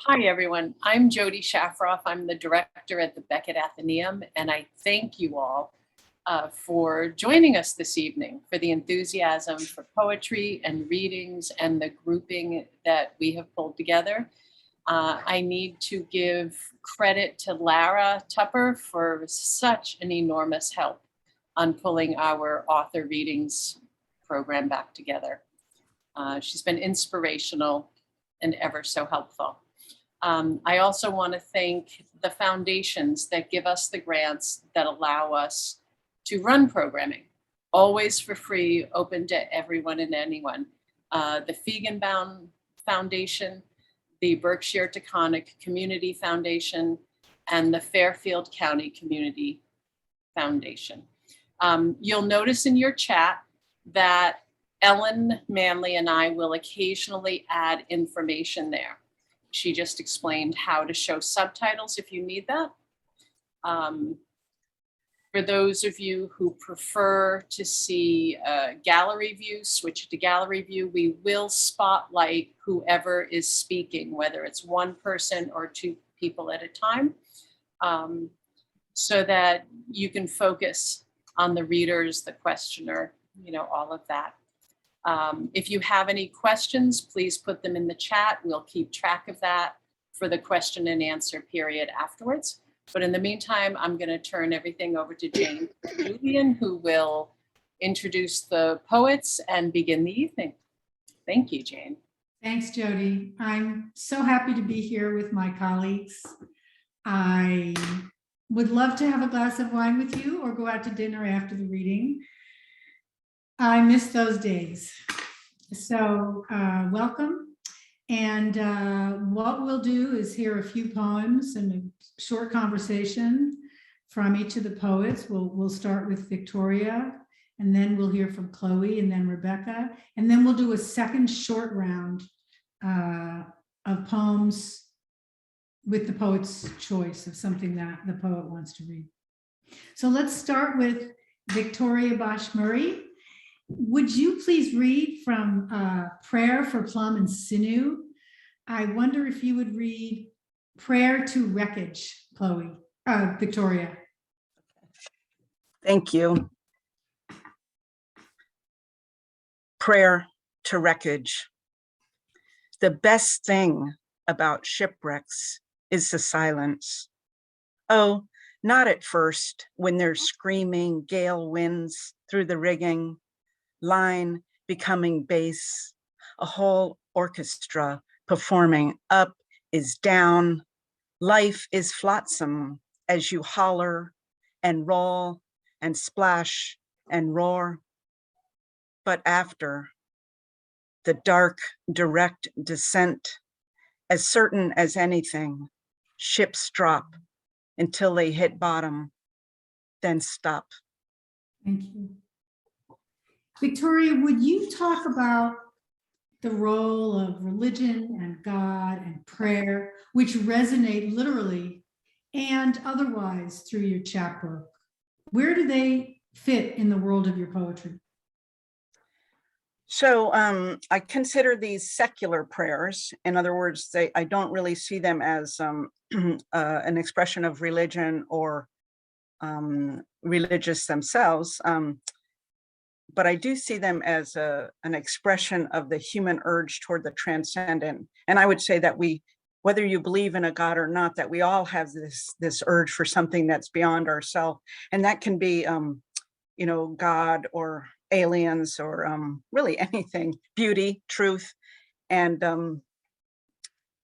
Hi, everyone. I'm Jody Shafroff. I'm the director at the Beckett Athenaeum, and I thank you all for joining us this evening, for the enthusiasm for poetry and readings and the grouping that we have pulled together. I need to give credit to Lara Tupper for such an enormous help on pulling our author readings program back together. She's been inspirational and ever so helpful. I also want to thank the foundations that give us the grants that allow us to run programming, always for free, open to everyone and anyone. The Feigenbaum Foundation, the Berkshire Taconic Community Foundation, and the Fairfield County Community Foundation. You'll notice in your chat that Ellen Manley and I will occasionally add information there. She just explained how to show subtitles if you need that. For those of you who prefer to see a gallery view, switch to gallery view. We will spotlight whoever is speaking, whether it's one person or two people at a time, so that you can focus on the readers, the questioner, all of that. If you have any questions, please put them in the chat. We'll keep track of that for the question and answer period afterwards. But in the meantime, I'm going to turn everything over to Jayne Benjulian, who will introduce the poets and begin the evening. Thank you, Jayne. Thanks, Jody. I'm so happy to be here with my colleagues. I would love to have a glass of wine with you or go out to dinner after the reading. I miss those days. So welcome. And what we'll do is hear a few poems and a short conversation from each of the poets. We'll start with Victoria, and then we'll hear from Chloe, and then Rebecca. And then we'll do a second short round of poems with the poet's choice of something that the poet wants to read. So let's start with Victoria Bosch Murray. Would you please read from Prayer for Plum and Sinew? I wonder if you would read Prayer to Wreckage, Victoria. Thank you. Prayer to Wreckage. The best thing about shipwrecks is the silence. Oh, not at first, when there's screaming gale winds through the rigging, line becoming bass, a whole orchestra performing up is down, life is flotsam as you holler and roll and splash and roar. But after the dark, direct descent, as certain as anything, ships drop until they hit bottom, then stop. Thank you. Victoria, would you talk about the role of religion and God and prayer, which resonate literally and otherwise through your chapbook? Where do they fit in the world of your poetry? So I consider these secular prayers. In other words, I don't really see them as an expression of religion or religious themselves. But I do see them as an expression of the human urge toward the transcendent. And I would say that whether you believe in a God or not, that we all have this urge for something that's beyond ourselves. And that can be, God or aliens or really anything, beauty, truth. And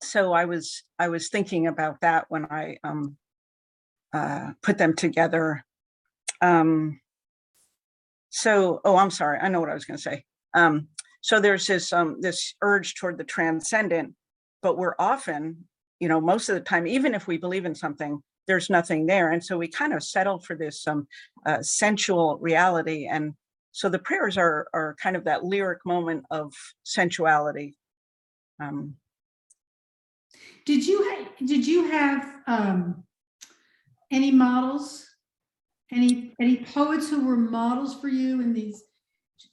so I was thinking about that when I put them together. I'm sorry, I know what I was going to say. So there's this urge toward the transcendent, but we're often, most of the time, even if we believe in something, there's nothing there. And so we kind of settle for this sensual reality. And so the prayers are kind of that lyric moment of sensuality. Did you have any models? Any poets who were models for you in these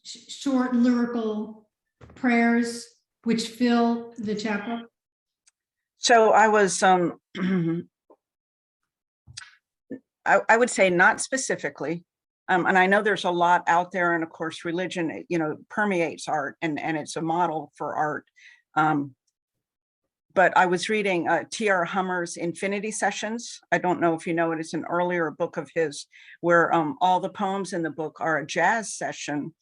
short lyrical prayers which fill the chapbook? So I was, I would say not specifically. And I know there's a lot out there, and of course, religion, permeates art, and it's a model for art. But I was reading T.R. Hummer's Infinity Sessions. I don't know if you know it. It's an earlier book of his where all the poems in the book are a jazz session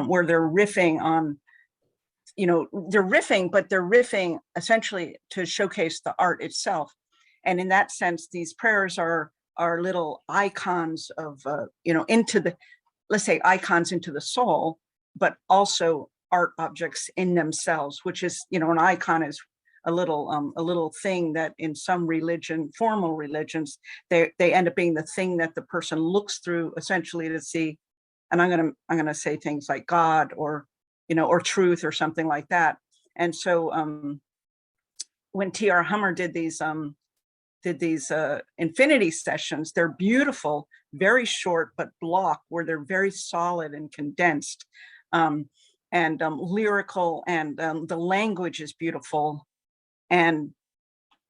where they're riffing on, but they're riffing essentially to showcase the art itself. And in that sense, these prayers are little icons of, into the, let's say, icons into the soul, but also art objects in themselves, which is, an icon is a little thing that in some formal religions, they end up being the thing that the person looks through essentially to see. And I'm gonna say things like God or truth or something like that. And so when T.R. Hummer did these infinity sessions, they're beautiful, very short but block where they're very solid and condensed, and lyrical, and the language is beautiful. And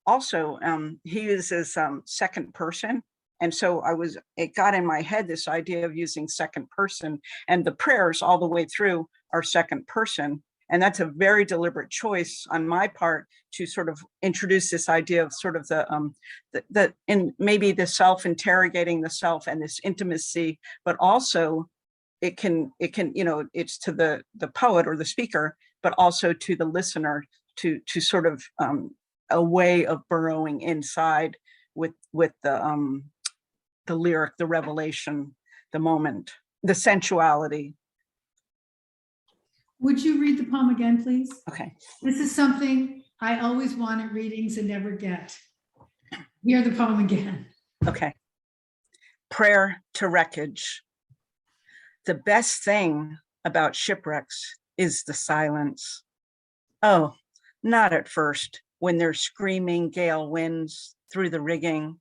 also he uses second person. And so it got in my head, this idea of using second person, and the prayers all the way through are second person. And that's a very deliberate choice on my part to sort of introduce this idea of sort of maybe the self interrogating the self and this intimacy, but also it can, it's to the poet or the speaker, but also to the listener to sort of a way of burrowing inside with the lyric, the revelation, the moment, the sensuality. Would you read the poem again, please? Okay. This is something I always want at readings and never get. Hear the poem again. Okay. Prayer to Wreckage. The best thing about shipwrecks is the silence. Oh, not at first, when there's screaming gale winds through the rigging,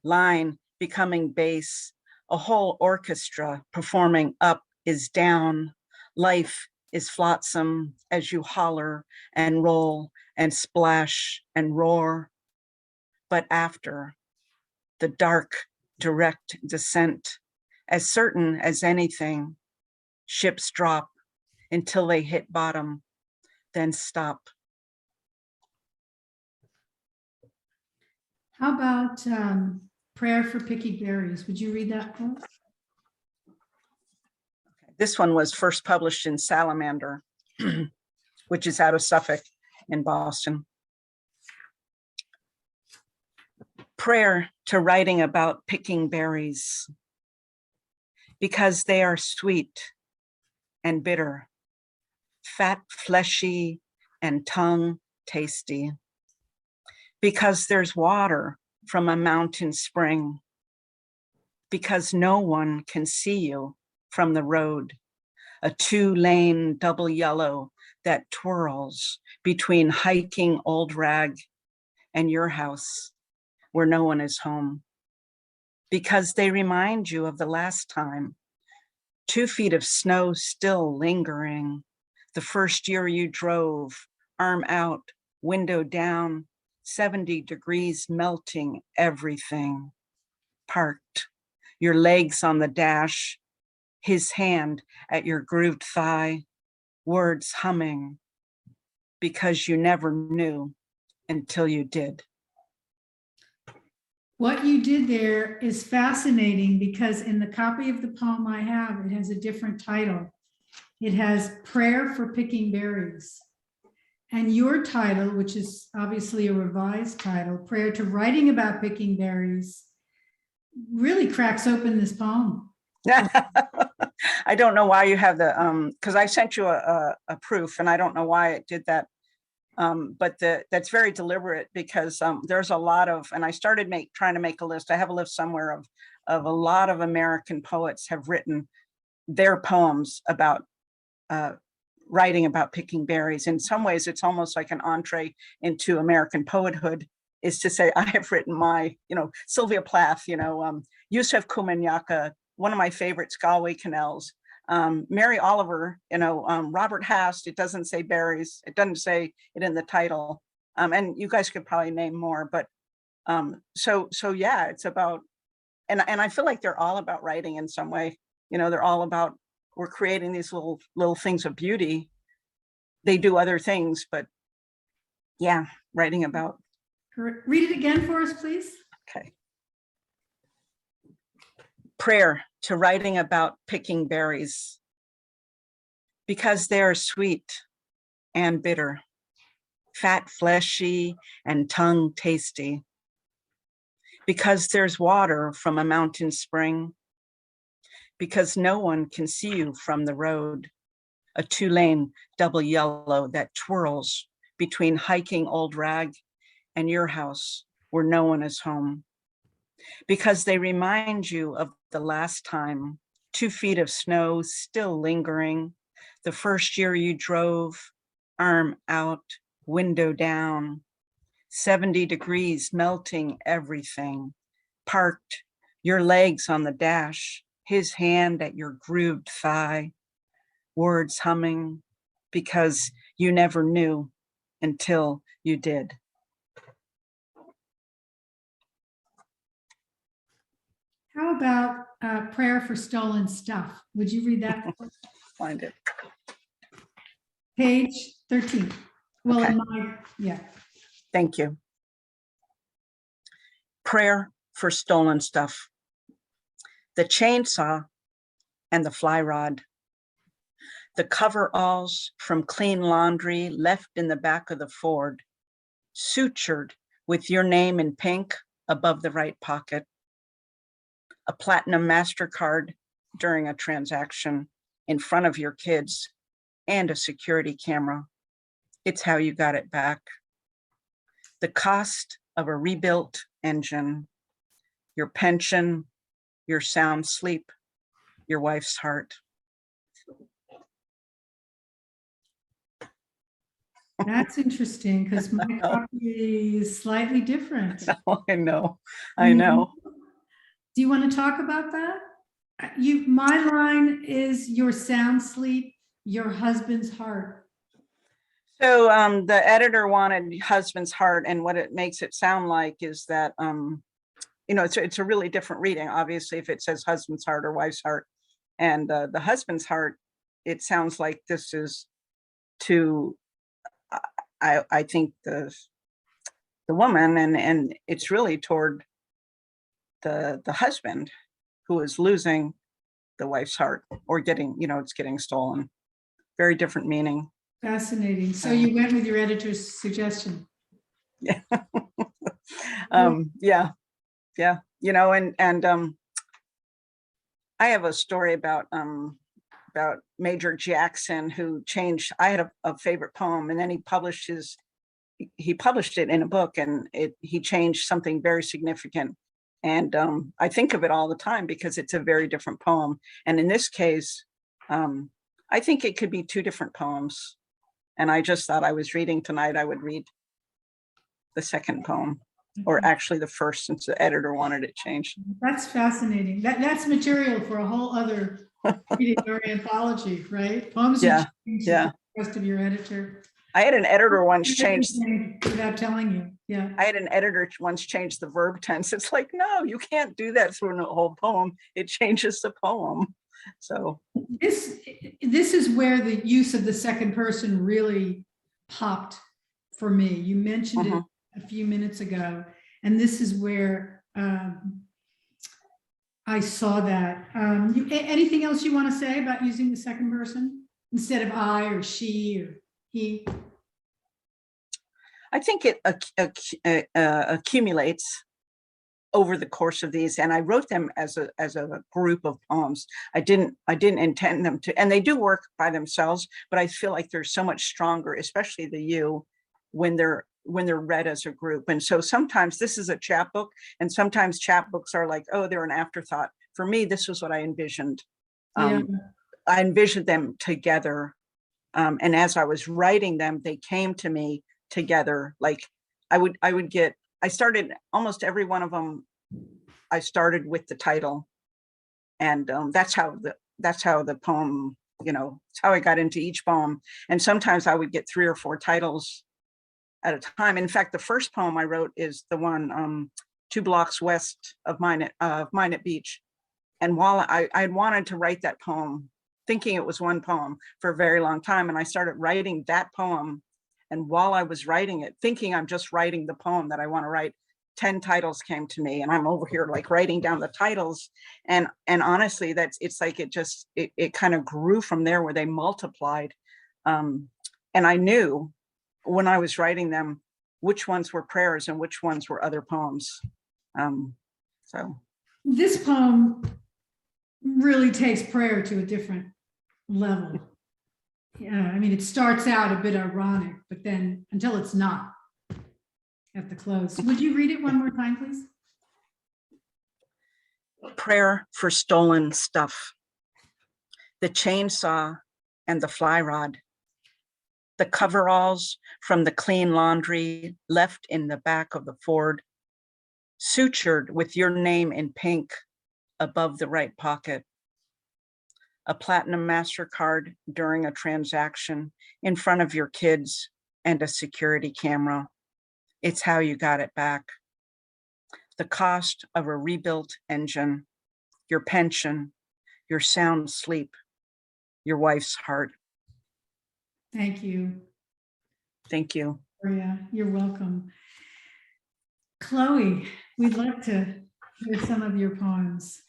line becoming bass, a whole orchestra performing up is down, life is flotsam as you holler and roll and splash and roar. But after, the dark, direct descent, as certain as anything, ships drop until they hit bottom, then stop. How about Prayer for Picky Berries? Would you read that poem? This one was first published in Salamander, which is out of Suffolk in Boston. Prayer to writing about picking berries, because they are sweet and bitter, fat, fleshy, and tongue tasty. Because there's water from a mountain spring. Because no one can see you from the road, a 2-lane double yellow that twirls between hiking Old Rag and your house where no one is home. Because they remind you of the last time, 2 feet of snow still lingering, the first year you drove, arm out, window down, 70 degrees melting everything, parked, your legs on the dash, his hand at your grooved thigh, words humming, because you never knew until you did. What you did there is fascinating because in the copy of the poem I have, it has a different title. It has Prayer for Picking Berries. And your title, which is obviously a revised title, Prayer to Writing About Picking Berries, really cracks open this poem. I don't know why you have the, because I sent you a proof and I don't know why it did that. But that's very deliberate because there's a lot of, and I started trying to make a list. I have a list somewhere of a lot of American poets have written their poems about writing about picking berries. In some ways, it's almost like an entree into American poethood, is to say, I have written my, Sylvia Plath, Yusef Komunyakaa, one of my favorites, Galway Canals, Mary Oliver, Robert Hast. It doesn't say berries. It doesn't say it in the title. And you guys could probably name more, but so yeah, it's about, and I feel like they're all about writing in some way. You know, they're all about, we're creating these little things of beauty. They do other things, but yeah, writing about. Read it again for us, please. Okay. Prayer to writing about picking berries, because they are sweet and bitter, fat, fleshy, and tongue tasty. Because there's water from a mountain spring. Because no one can see you from the road. A 2-lane double yellow that twirls between hiking Old Rag and your house where no one is home. Because they remind you of the last time, 2 feet of snow still lingering, the first year you drove, arm out, window down, 70 degrees, melting everything, parked, your legs on the dash, his hand at your grooved thigh, words humming, because you never knew until you did. How about prayer for stolen stuff? Would you read that? Find it. Page 13. Well, Okay. in my, yeah. Thank you. Prayer for stolen stuff. The chainsaw and the fly rod. The coveralls from clean laundry left in the back of the Ford, sutured with your name in pink above the right pocket. A platinum MasterCard during a transaction in front of your kids and a security camera. It's how you got it back. The cost of a rebuilt engine, your pension, your sound sleep, your wife's heart. That's interesting because my copy is slightly different. I know, I know. Do you want to talk about that? My line is your sound sleep, your husband's heart. So the editor wanted husband's heart, and what it makes it sound like is that, you know, it's a really different reading, obviously, if it says husband's heart or wife's heart. And the husband's heart, it sounds like this is to, I think the woman, and it's really toward the husband who is losing the wife's heart, or getting, you know, it's getting stolen. Very different meaning. Fascinating. So you went with your editor's suggestion. Yeah. Yeah. You know, and I have a story about Major Jackson, who changed, I had a favorite poem, and then he published it in a book, and he changed something very significant. And I think of it all the time because it's a very different poem. And in this case, I think it could be 2 different poems. And I just thought I was reading tonight, I would read the second poem, or actually the first, since the editor wanted it changed. That's fascinating. That's material for a whole other reading or anthology, right? Poems. Yeah, The rest of your editor. I had an editor once change, without telling you. Yeah. I had an editor once change the verb tense. It's like, no, you can't do that through a whole poem. It changes the poem. So this is where the use of the second person really popped for me. You mentioned it a few minutes ago, and this is where I saw that. Anything else you want to say about using the second person instead of I or she or he? I think it accumulates over the course of these, and I wrote them as a group of poems. I didn't intend them to, and they do work by themselves, but I feel like they're so much stronger, especially the you, when they're read as a group. And so sometimes this is a chapbook, and sometimes chapbooks are like, oh, they're an afterthought. For me, this was what I envisioned. I envisioned them together, and as I was writing them, they came to me together. Like I started almost every one of them. I started with the title, and that's how the poem, you know, it's how I got into each poem. And sometimes I would get 3 or 4 titles at a time. In fact, the first poem I wrote is the one 2 blocks west of mine at Beach. And while I wanted to write that poem, thinking it was one poem for a very long time, and I started writing that poem. And while I was writing it, thinking I'm just writing the poem that I want to write, 10 titles came to me, and I'm over here like writing down the titles. And honestly, it's like it kind of grew from there, where they multiplied. And I knew when I was writing them which ones were prayers and which ones were other poems. So this poem really takes prayer to a different level. Yeah, I mean, it starts out a bit ironic, but then until it's not at the close. Would you read it one more time, please? Prayer for stolen stuff. The chainsaw and the fly rod. The coveralls from the clean laundry left in the back of the Ford, sutured with your name in pink above the right pocket. A platinum MasterCard during a transaction in front of your kids and a security camera. It's how you got it back. The cost of a rebuilt engine, your pension, your sound sleep, your wife's heart. Thank you. Thank you. Maria, you're welcome. Chloe, we'd like to hear some of your poems.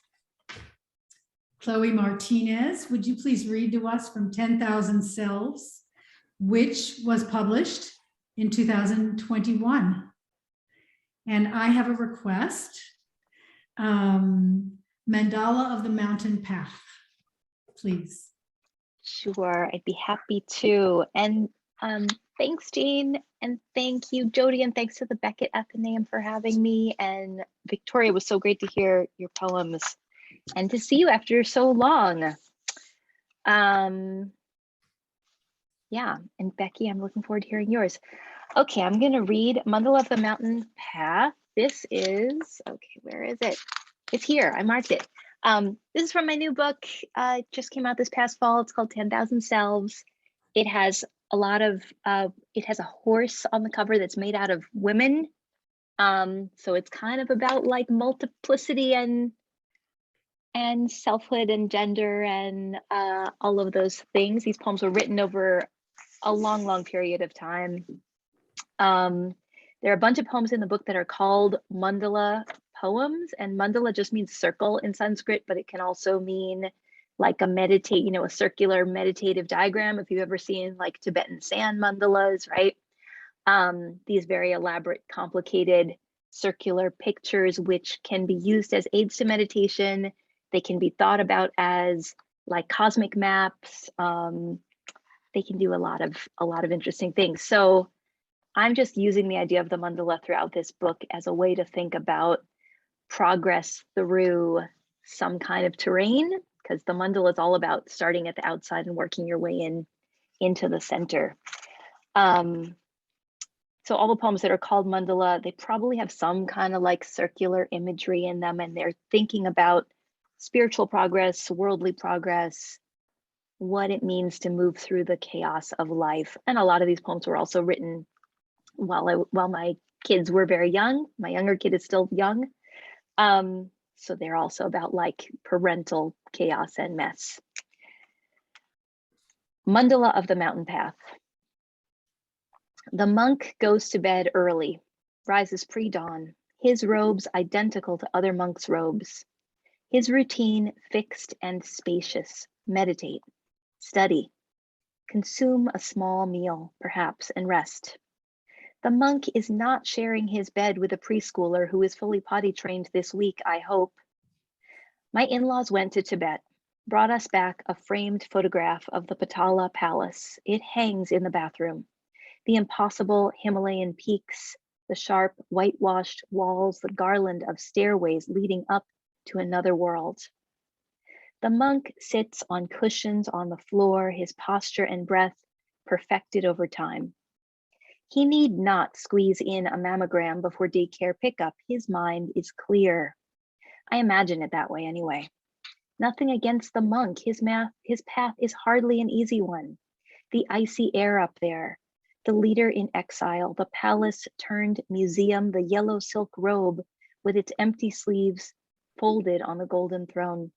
Chloe Martinez, would you please read to us from 10,000 Selves, which was published in 2021? And I have a request, Mandala of the Mountain Path, please. Sure, I'd be happy to. And thanks, Jane, and thank you, Jody, and thanks to the Beckett Athenaeum for having me. And Victoria, it was so great to hear your poems and to see you after so long. Yeah, and Becky, I'm looking forward to hearing yours. Okay, I'm gonna read Mandala of the Mountain Path. This is, okay, where is it? It's here, I marked it. This is from my new book. It just came out this past fall. It's called 10,000 Selves. It has a lot of, it has a horse on the cover that's made out of women. So it's kind of about like multiplicity and selfhood and gender and all of those things. These poems were written over a long, long period of time. There are a bunch of poems in the book that are called Mandala Poems, and mandala just means circle in Sanskrit, but it can also mean like a circular meditative diagram. If you've ever seen like Tibetan sand mandalas, right? These very elaborate, complicated circular pictures, which can be used as aids to meditation. They can be thought about as like cosmic maps. They can do a lot of interesting things. So I'm just using the idea of the mandala throughout this book as a way to think about progress through some kind of terrain, because the mandala is all about starting at the outside and working your way into the center. So all the poems that are called mandala, they probably have some kind of like circular imagery in them, and they're thinking about spiritual progress, worldly progress, what it means to move through the chaos of life. And a lot of these poems were also written while my kids were very young. My younger kid is still young. So they're also about like parental chaos and mess. Mandala of the Mountain Path. The monk goes to bed early, rises pre-dawn, his robes identical to other monks' robes. His routine fixed and spacious. Meditate, study, consume a small meal, perhaps, and rest. The monk is not sharing his bed with a preschooler who is fully potty trained this week, I hope. My in-laws went to Tibet, brought us back a framed photograph of the Patala Palace. It hangs in the bathroom. The impossible Himalayan peaks, the sharp whitewashed walls, the garland of stairways leading up to another world. The monk sits on cushions on the floor, his posture and breath perfected over time. He need not squeeze in a mammogram before daycare pickup. His mind is clear. I imagine it that way anyway. Nothing against the monk. His path is hardly an easy one. The icy air up there, The leader in exile, the palace turned museum, the yellow silk robe with its empty sleeves folded on the golden throne.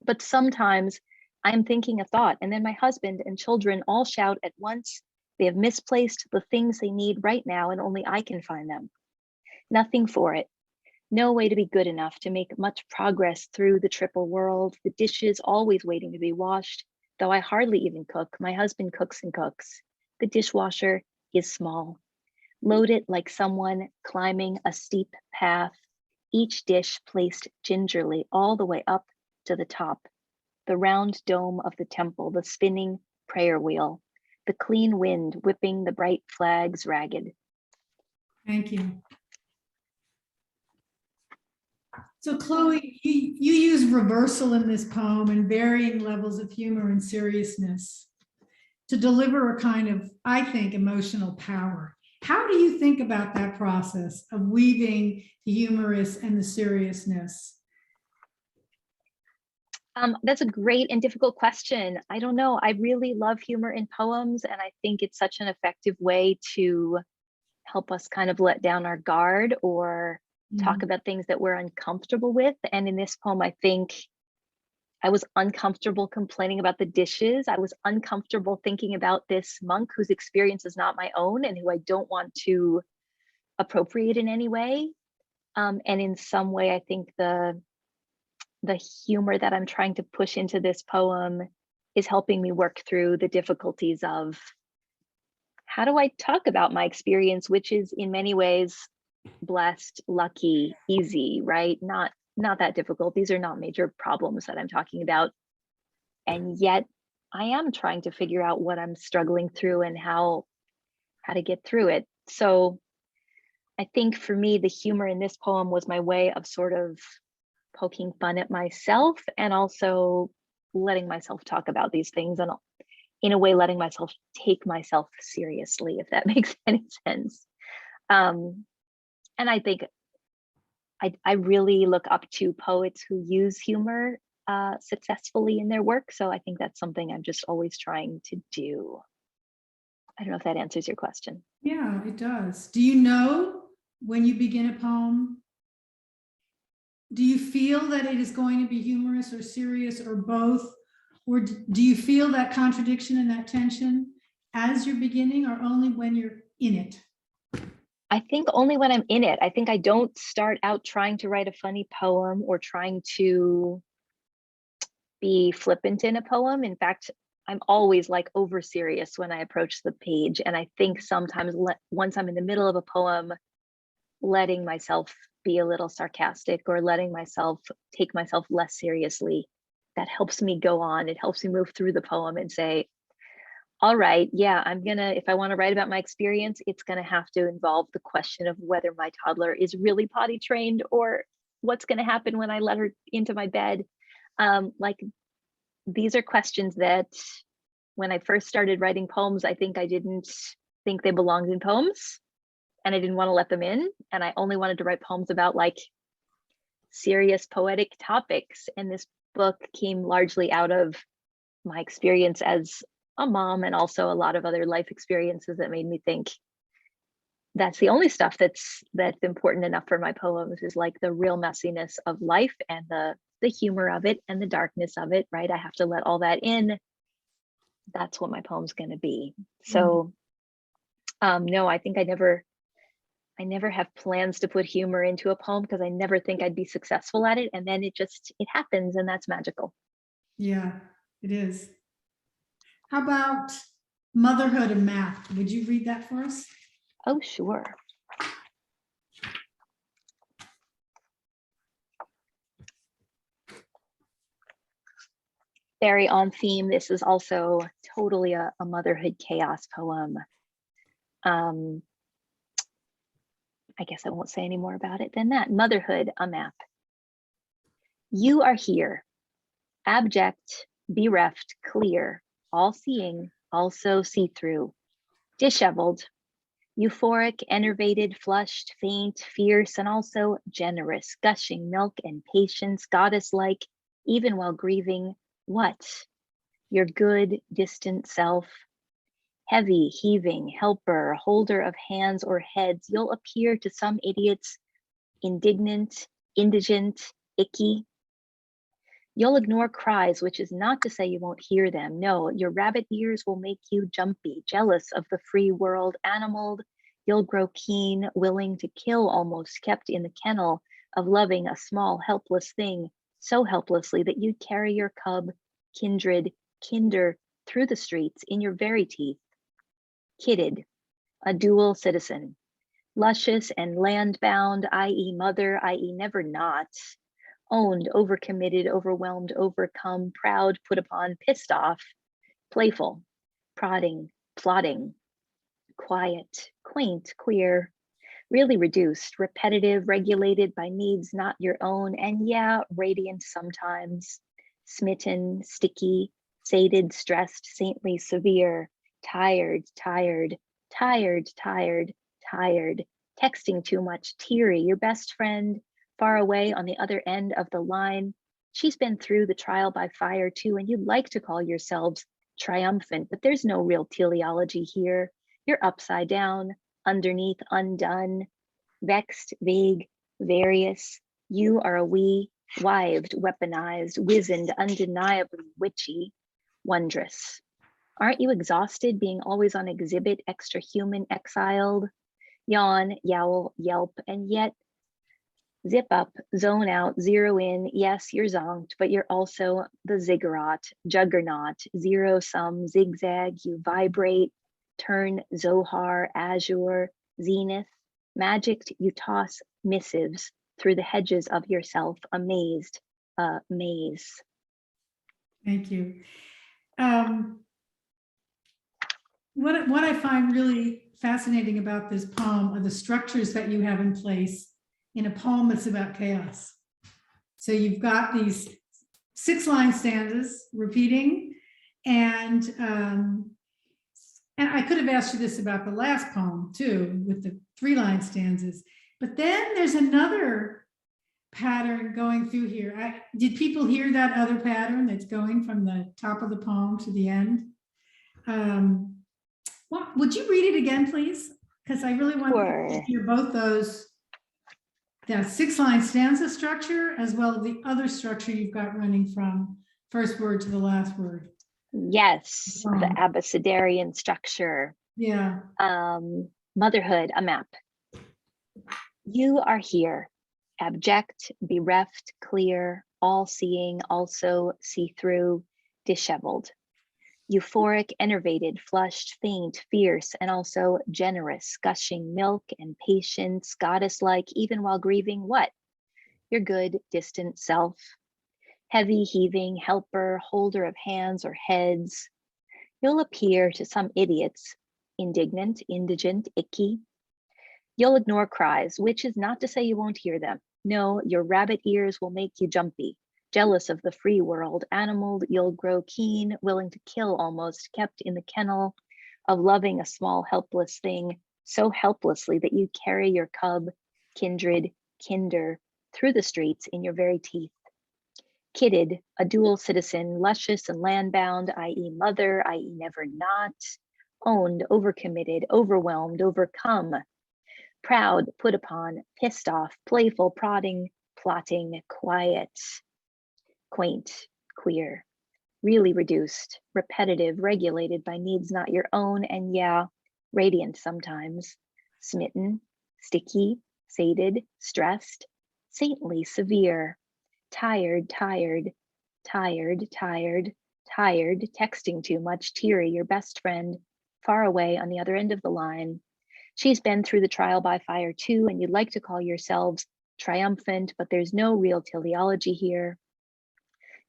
But sometimes I am thinking a thought, and then my husband and children all shout at once. They have misplaced the things they need right now, and only I can find them. Nothing for it. No way to be good enough to make much progress through the triple world. The dishes always waiting to be washed, though I hardly even cook. My husband cooks and cooks. The dishwasher is small. Loaded like someone climbing a steep path, each dish placed gingerly all the way up to the top. The round dome of the temple, the spinning prayer wheel, the clean wind whipping the bright flags ragged. Thank you. So Chloe, you use reversal in this poem and varying levels of humor and seriousness to deliver a kind of, I think, emotional power. How do you think about that process of weaving the humorous and the seriousness? That's a great and difficult question. I don't know. I really love humor in poems, and I think it's such an effective way to help us kind of let down our guard or talk about things that we're uncomfortable with. And in this poem, I think I was uncomfortable complaining about the dishes. I was uncomfortable thinking about this monk whose experience is not my own and who I don't want to appropriate in any way. And in some way, I think the humor that I'm trying to push into this poem is helping me work through the difficulties of how do I talk about my experience, which is in many ways blessed, lucky, easy, right? Not that difficult. These are not major problems that I'm talking about. And yet I am trying to figure out what I'm struggling through and how to get through it. So I think for me, the humor in this poem was my way of sort of poking fun at myself and also letting myself talk about these things and in a way letting myself take myself seriously, if that makes any sense. And I think I really look up to poets who use humor successfully in their work. So I think that's something I'm just always trying to do. I don't know if that answers your question. Yeah, it does. Do you know when you begin a poem, do you feel that it is going to be humorous or serious or both? Or do you feel that contradiction and that tension as you're beginning or only when you're in it? I think only when I'm in it. I think I don't start out trying to write a funny poem or trying to be flippant in a poem. In fact, I'm always like over serious when I approach the page. And I think sometimes once I'm in the middle of a poem, letting myself be a little sarcastic or letting myself take myself less seriously, that helps me go on. It helps me move through the poem and say, all right, yeah, if I want to write about my experience, it's going to have to involve the question of whether my toddler is really potty trained or what's going to happen when I let her into my bed. Like these are questions that when I first started writing poems, I think I didn't think they belonged in poems and I didn't want to let them in. And I only wanted to write poems about like serious poetic topics. And this book came largely out of my experience as a mom and also a lot of other life experiences that made me think that's the only stuff that's important enough for my poems is like the real messiness of life and the humor of it and the darkness of it, right? I have to let all that in. That's what my poem's going to be. So no, I think I never have plans to put humor into a poem because I never think I'd be successful at it. And then it happens and that's magical. Yeah, it is. How about Motherhood and Math? Would you read that for us? Oh, sure. Very on theme. This is also totally a motherhood chaos poem. I guess I won't say any more about it than that. Motherhood, a map. You are here, abject, bereft, clear, all-seeing, also see-through, disheveled, euphoric, enervated, flushed, faint, fierce, and also generous, gushing milk and patience, goddess-like, even while grieving. What? Your good, distant self. Heavy, heaving, helper, holder of hands or heads, you'll appear to some idiots indignant, indigent, icky. You'll ignore cries, which is not to say you won't hear them. No, your rabbit ears will make you jumpy, jealous of the free world, animaled. You'll grow keen, willing to kill, almost kept in the kennel of loving a small, helpless thing, so helplessly that you'd carry your cub, kindred, kinder, through the streets in your very teeth. Kidded, a dual citizen, luscious and land-bound, i.e. mother, i.e. never not, owned, overcommitted, overwhelmed, overcome, proud, put upon, pissed off, playful, prodding, plotting, quiet, quaint, queer, really reduced, repetitive, regulated by needs not your own, and yeah, radiant sometimes, smitten, sticky, sated, stressed, saintly, severe, tired, tired, tired, tired, tired, texting too much, teary, your best friend, far away on the other end of the line. She's been through the trial by fire too, and you'd like to call yourselves triumphant, but there's no real teleology here. You're upside down, underneath, undone, vexed, vague, various. You are a wee, wived, weaponized, wizened, undeniably witchy, wondrous. Aren't you exhausted being always on exhibit, extra human, exiled? Yawn, yowl, yelp, and yet zip up, zone out, zero in. Yes, you're zonked, but you're also the ziggurat, juggernaut, zero sum, zigzag, you vibrate, turn, Zohar, azure, zenith, magicked, you toss missives through the hedges of yourself, amazed, a maze. Thank you. What I find really fascinating about this poem are the structures that you have in place in a poem that's about chaos. So you've got these 6-line stanzas repeating, and I could have asked you this about the last poem too, with the 3-line stanzas, but then there's another pattern going through here. Did people hear that other pattern that's going from the top of the poem to the end? Would you read it again, please? Because I really want to hear both those, that 6-line stanza structure, as well as the other structure you've got running from first word to the last word. Yes, the abecedarian structure. Yeah. Motherhood, a map. You are here, abject, bereft, clear, all-seeing, also see-through, disheveled. Euphoric, enervated, flushed, faint, fierce, and also generous, gushing milk and patience, goddess-like, even while grieving what? Your good, distant self. Heavy, heaving, helper, holder of hands or heads. You'll appear to some idiots, indignant, indigent, icky. You'll ignore cries, which is not to say you won't hear them. No, your rabbit ears will make you jumpy. Jealous of the free world, animaled, you'll grow keen, willing to kill almost, kept in the kennel of loving a small helpless thing, so helplessly that you carry your cub, kindred, kinder, through the streets in your very teeth. Kidded, a dual citizen, luscious and landbound, i.e. mother, i.e. never not, owned, overcommitted, overwhelmed, overcome, proud, put upon, pissed off, playful, prodding, plotting, quiet, quaint, queer, really reduced, repetitive, regulated by needs not your own, and yeah, radiant sometimes, smitten, sticky, sated, stressed, saintly, severe, tired, tired, tired, tired, tired, texting too much, teary, your best friend, far away on the other end of the line. She's been through the trial by fire too, and you'd like to call yourselves triumphant, but there's no real teleology here.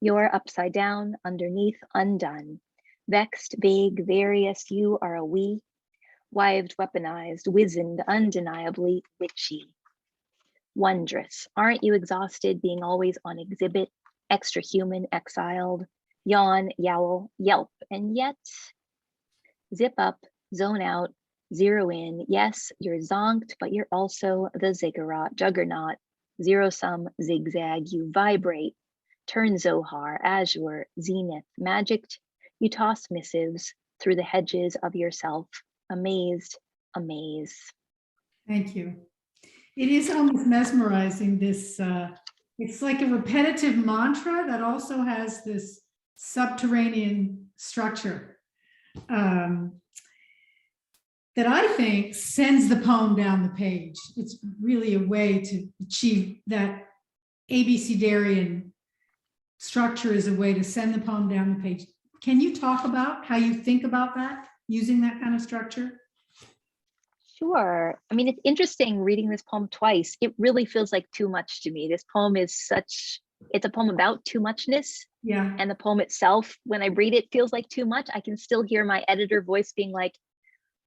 You're upside down, underneath, undone. Vexed, vague, various, you are a wee. Wived, weaponized, wizened, undeniably witchy. Wondrous, aren't you exhausted being always on exhibit, extra human, exiled? Yawn, yowl, yelp, and yet zip up, zone out, zero in. Yes, you're zonked, but you're also the ziggurat, juggernaut, zero sum, zigzag, you vibrate. Turn Zohar, azure, zenith, magicked, you toss missives through the hedges of yourself. Amazed, amaze. Thank you. It is almost mesmerizing, this, it's like a repetitive mantra that also has this subterranean structure that I think sends the poem down the page. It's really a way to achieve that ABCDarian structure, is a way to send the poem down the page. Can you talk about how you think about that, using that kind of structure? Sure. I mean, it's interesting reading this poem twice. It really feels like too much to me. This poem is it's a poem about too muchness. Yeah. And the poem itself, when I read it, feels like too much. I can still hear my editor voice being like,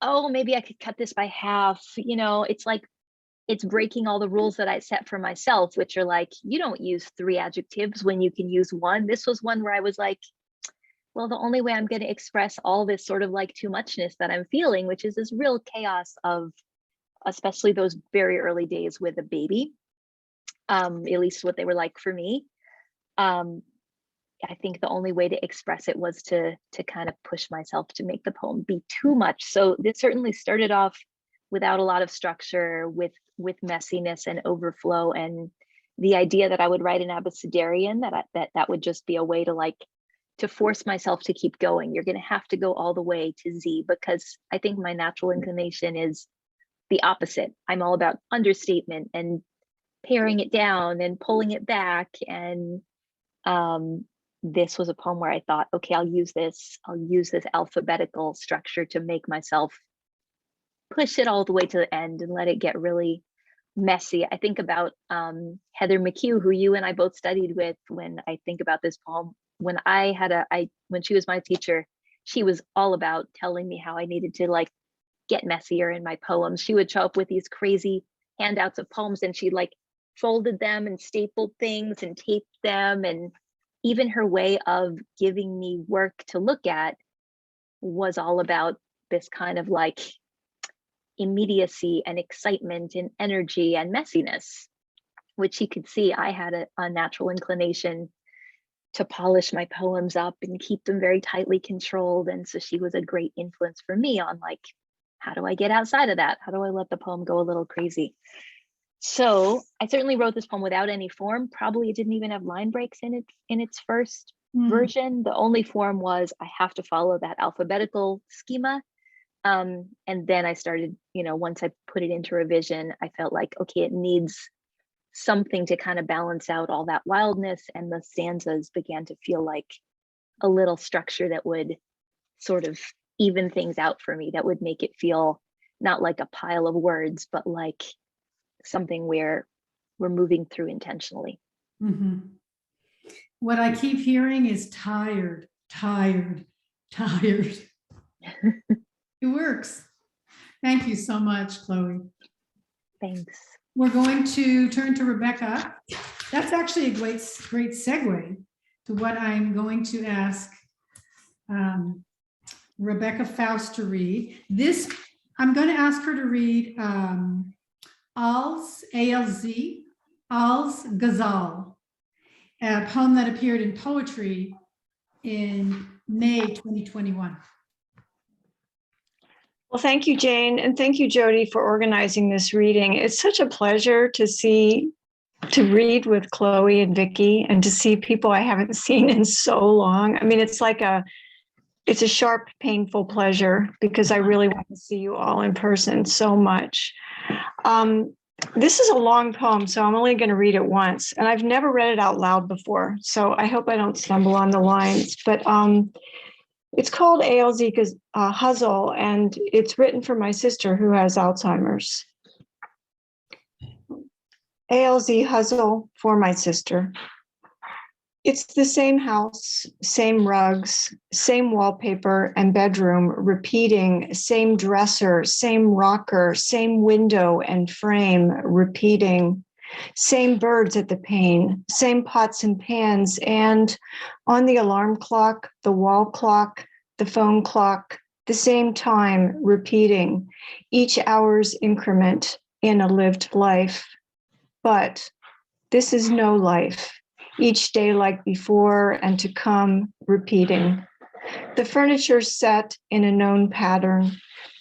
oh, maybe I could cut this by half. You know, it's like, it's breaking all the rules that I set for myself, which are like, you don't use 3 adjectives when you can use 1. This was one where I was like, well, the only way I'm going to express all this sort of like too muchness that I'm feeling, which is this real chaos of, especially those very early days with a baby, at least what they were like for me. I think the only way to express it was to kind of push myself to make the poem be too much. So this certainly started off without a lot of structure, with messiness and overflow, and the idea that I would write an abecedarian, that would just be a way to like to force myself to keep going. You're going to have to go all the way to Z, because I think my natural inclination is the opposite. I'm all about understatement and paring it down and pulling it back. And this was a poem where I thought, okay, I'll use this alphabetical structure to make myself push it all the way to the end and let it get really messy. I think about Heather McHugh, who you and I both studied with, when I think about this poem. When when she was my teacher, she was all about telling me how I needed to like get messier in my poems. She would show up with these crazy handouts of poems, and she like folded them and stapled things and taped them. And even her way of giving me work to look at was all about this kind of like immediacy and excitement and energy and messiness, which she could see I had a natural inclination to polish my poems up and keep them very tightly controlled. And so she was a great influence for me on like, how do I get outside of that? How do I let the poem go a little crazy? So I certainly wrote this poem without any form. Probably it didn't even have line breaks in its first version. The only form was I have to follow that alphabetical schema. And then I started, once I put it into revision, I felt like, okay, it needs something to kind of balance out all that wildness, and the stanzas began to feel like a little structure that would sort of even things out for me, that would make it feel not like a pile of words, but like something where we're moving through intentionally. Mm-hmm. What I keep hearing is tired, tired, tired. It works. Thank you so much, Chloe. Thanks. We're going to turn to Rebecca. That's actually a great segue to what I'm going to ask Rebecca Foust to read. This, I'm going to ask her to read Al's, A-L-Z, Al's Ghazal, a poem that appeared in Poetry in May 2021. Well, thank you, Jane, and thank you, Jody, for organizing this reading. It's such a pleasure to read with Chloe and Vicky, and to see people I haven't seen in so long. I mean, it's a sharp, painful pleasure, because I really want to see you all in person so much. This is a long poem, so I'm only going to read it once, and I've never read it out loud before, so I hope I don't stumble on the lines. But it's called ALZ Huzzle, and it's written for my sister who has Alzheimer's. ALZ Huzzle for my sister. It's the same house, same rugs, same wallpaper and bedroom, repeating, same dresser, same rocker, same window and frame, repeating, same birds at the pane, same pots and pans, and on the alarm clock, the wall clock, the phone clock, the same time, repeating, each hour's increment in a lived life. But this is no life. Each day like before and to come, repeating. The furniture set in a known pattern,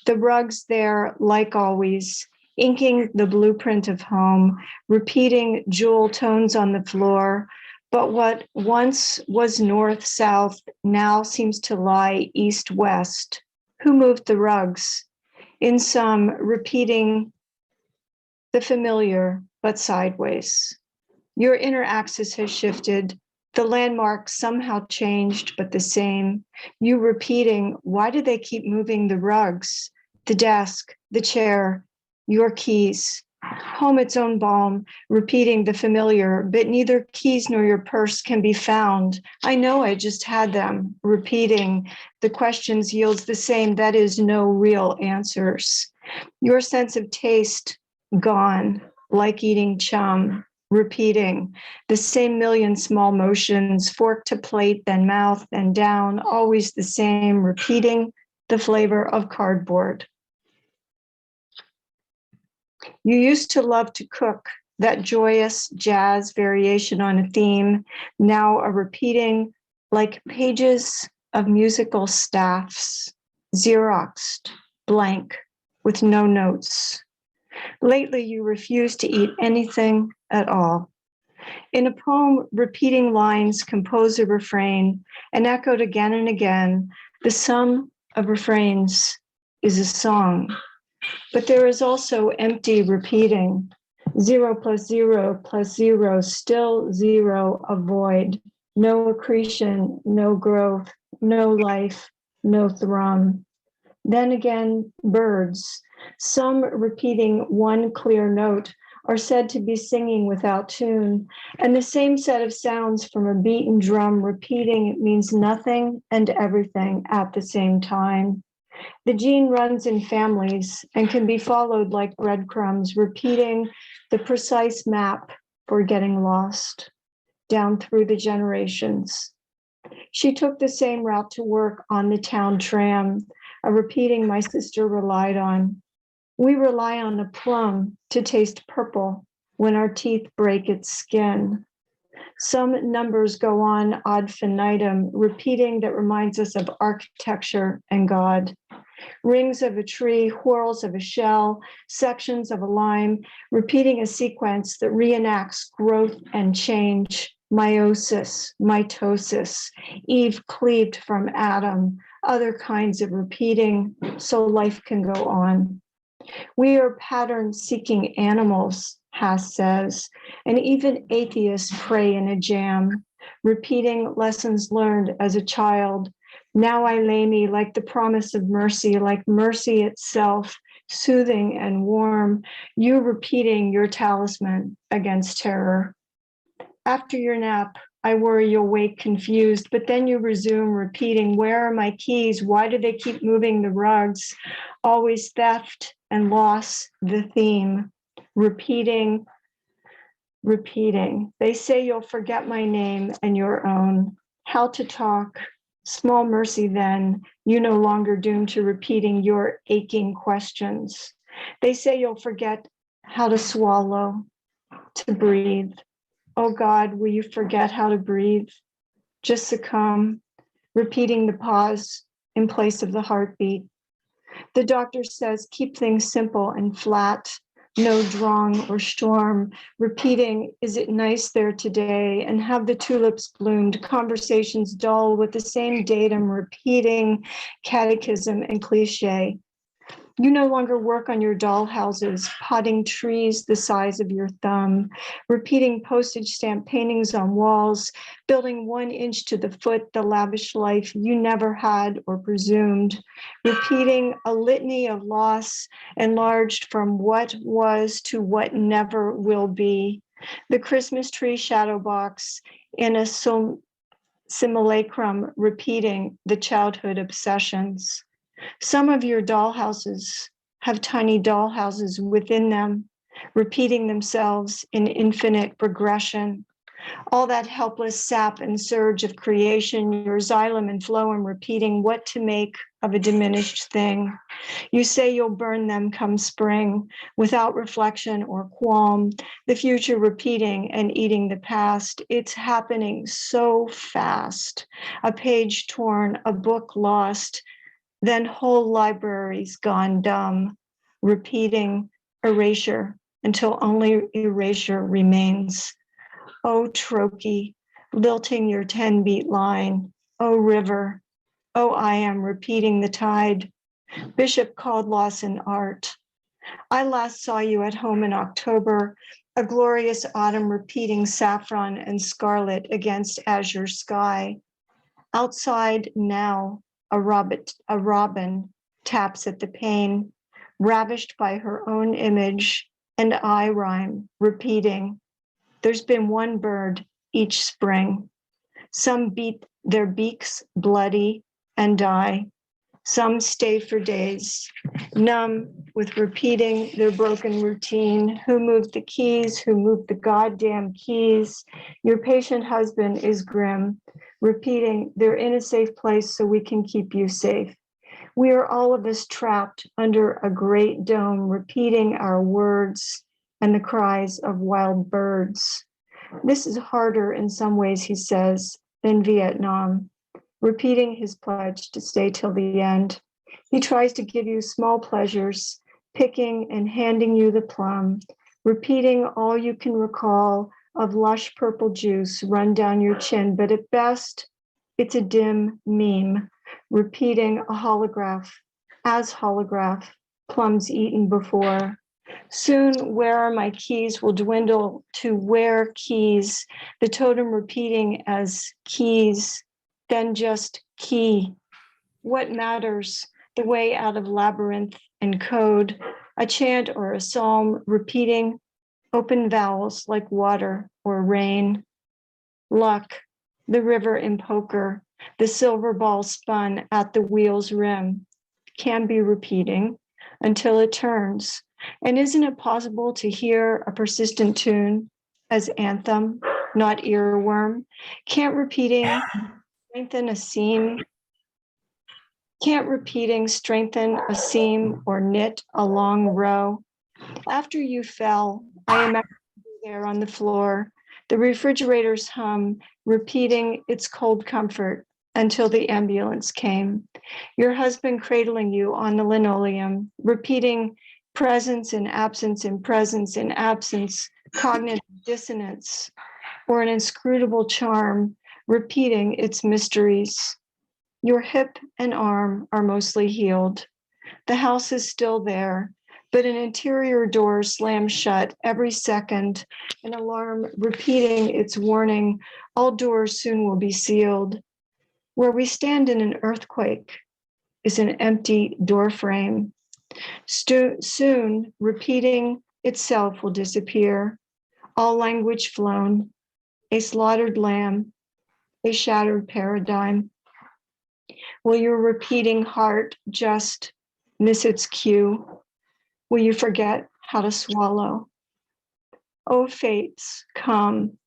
the rugs there like always, inking the blueprint of home, repeating jewel tones on the floor, but what once was north-south now seems to lie east-west. Who moved the rugs? In some, repeating the familiar, but sideways. Your inner axis has shifted. The landmark somehow changed, but the same. You repeating, why do they keep moving the rugs, the desk, the chair, your keys? Home its own balm, repeating the familiar, but neither keys nor your purse can be found. I know I just had them, repeating. The questions yields the same, that is, no real answers. Your sense of taste gone, like eating chum, repeating the same million small motions, fork to plate, then mouth, then down, always the same, repeating the flavor of cardboard. You used to love to cook, that joyous jazz variation on a theme, now a repeating like pages of musical staffs, Xeroxed, blank, with no notes. Lately, you refuse to eat anything at all. In a poem, repeating lines compose a refrain and echoed again and again. The sum of refrains is a song. But there is also empty repeating. 0 + 0 + 0, still zero, a void. No accretion, no growth, no life, no thrum. Then again, birds, some repeating one clear note, are said to be singing without tune, and the same set of sounds from a beaten drum repeating means nothing and everything at the same time. The gene runs in families and can be followed like breadcrumbs, repeating the precise map for getting lost down through the generations. She took the same route to work on the town tram, a repeating my sister relied on. We rely on a plum to taste purple when our teeth break its skin. Some numbers go on ad infinitum, repeating that reminds us of architecture and God. Rings of a tree, whorls of a shell, sections of a lime, repeating a sequence that reenacts growth and change, meiosis, mitosis, Eve cleaved from Adam, other kinds of repeating, so life can go on. We are pattern-seeking animals, Haas says, and even atheists pray in a jam, repeating lessons learned as a child. Now I lay me like the promise of mercy, like mercy itself, soothing and warm, you repeating your talisman against terror. After your nap, I worry you'll wake confused, but then you resume repeating, where are my keys? Why do they keep moving the rugs? Always theft and loss, the theme. Repeating. They say you'll forget my name and your own. How to talk. Small mercy then, you no longer doomed to repeating your aching questions. They say you'll forget how to swallow, to breathe. Oh God, will you forget how to breathe? Just succumb, repeating the pause in place of the heartbeat. The doctor says, keep things simple and flat, no drong or storm, repeating, is it nice there today? And have the tulips bloomed, conversations dull with the same datum, repeating catechism and cliche. You no longer work on your doll houses, potting trees the size of your thumb, repeating postage stamp paintings on walls, building 1 inch to the foot the lavish life you never had or presumed, repeating a litany of loss enlarged from what was to what never will be. The Christmas tree shadow box in a simulacrum, repeating the childhood obsessions. Some of your dollhouses have tiny dollhouses within them, repeating themselves in infinite regression. All that helpless sap and surge of creation, your xylem and phloem repeating what to make of a diminished thing. You say you'll burn them come spring, without reflection or qualm, the future repeating and eating the past. It's happening so fast. A page torn, a book lost, then whole libraries gone dumb, repeating erasure until only erasure remains. Oh, trochee, lilting your 10-beat line. Oh, river. Oh, I am repeating the tide. Bishop called Lawson art. I last saw you at home in October, a glorious autumn repeating saffron and scarlet against azure sky. Outside now, a robin taps at the pane, ravished by her own image, and I rhyme, repeating. There's been one bird each spring. Some beat their beaks bloody and die. Some stay for days, numb with repeating their broken routine. Who moved the keys? Who moved the goddamn keys? Your patient husband is grim, repeating, they're in a safe place so we can keep you safe. We are all of us trapped under a great dome, repeating our words and the cries of wild birds. This is harder in some ways, he says, than Vietnam, repeating his pledge to stay till the end. He tries to give you small pleasures, picking and handing you the plum, repeating all you can recall of lush purple juice run down your chin, but at best, it's a dim meme, repeating a holograph, as holograph, plums eaten before. Soon, where are my keys will dwindle to where keys, the totem repeating as keys, then just key. What matters? The way out of labyrinth and code, a chant or a psalm repeating open vowels like water or rain. Luck, the river in poker, the silver ball spun at the wheel's rim, can be repeating until it turns. And isn't it possible to hear a persistent tune as anthem, not earworm? Can't repeating strengthen a seam? Can't repeating strengthen a seam or knit a long row? After you fell, I imagine you there on the floor, the refrigerator's hum, repeating its cold comfort until the ambulance came. Your husband cradling you on the linoleum, repeating presence and absence and presence and absence, cognitive dissonance, or an inscrutable charm, repeating its mysteries. Your hip and arm are mostly healed. The house is still there, but an interior door slams shut every second, an alarm repeating its warning, all doors soon will be sealed. Where we stand in an earthquake is an empty door frame. Soon, repeating itself will disappear. All language flown, a slaughtered lamb, a shattered paradigm. Will your repeating heart just miss its cue? Will you forget how to swallow? Oh, fates, come.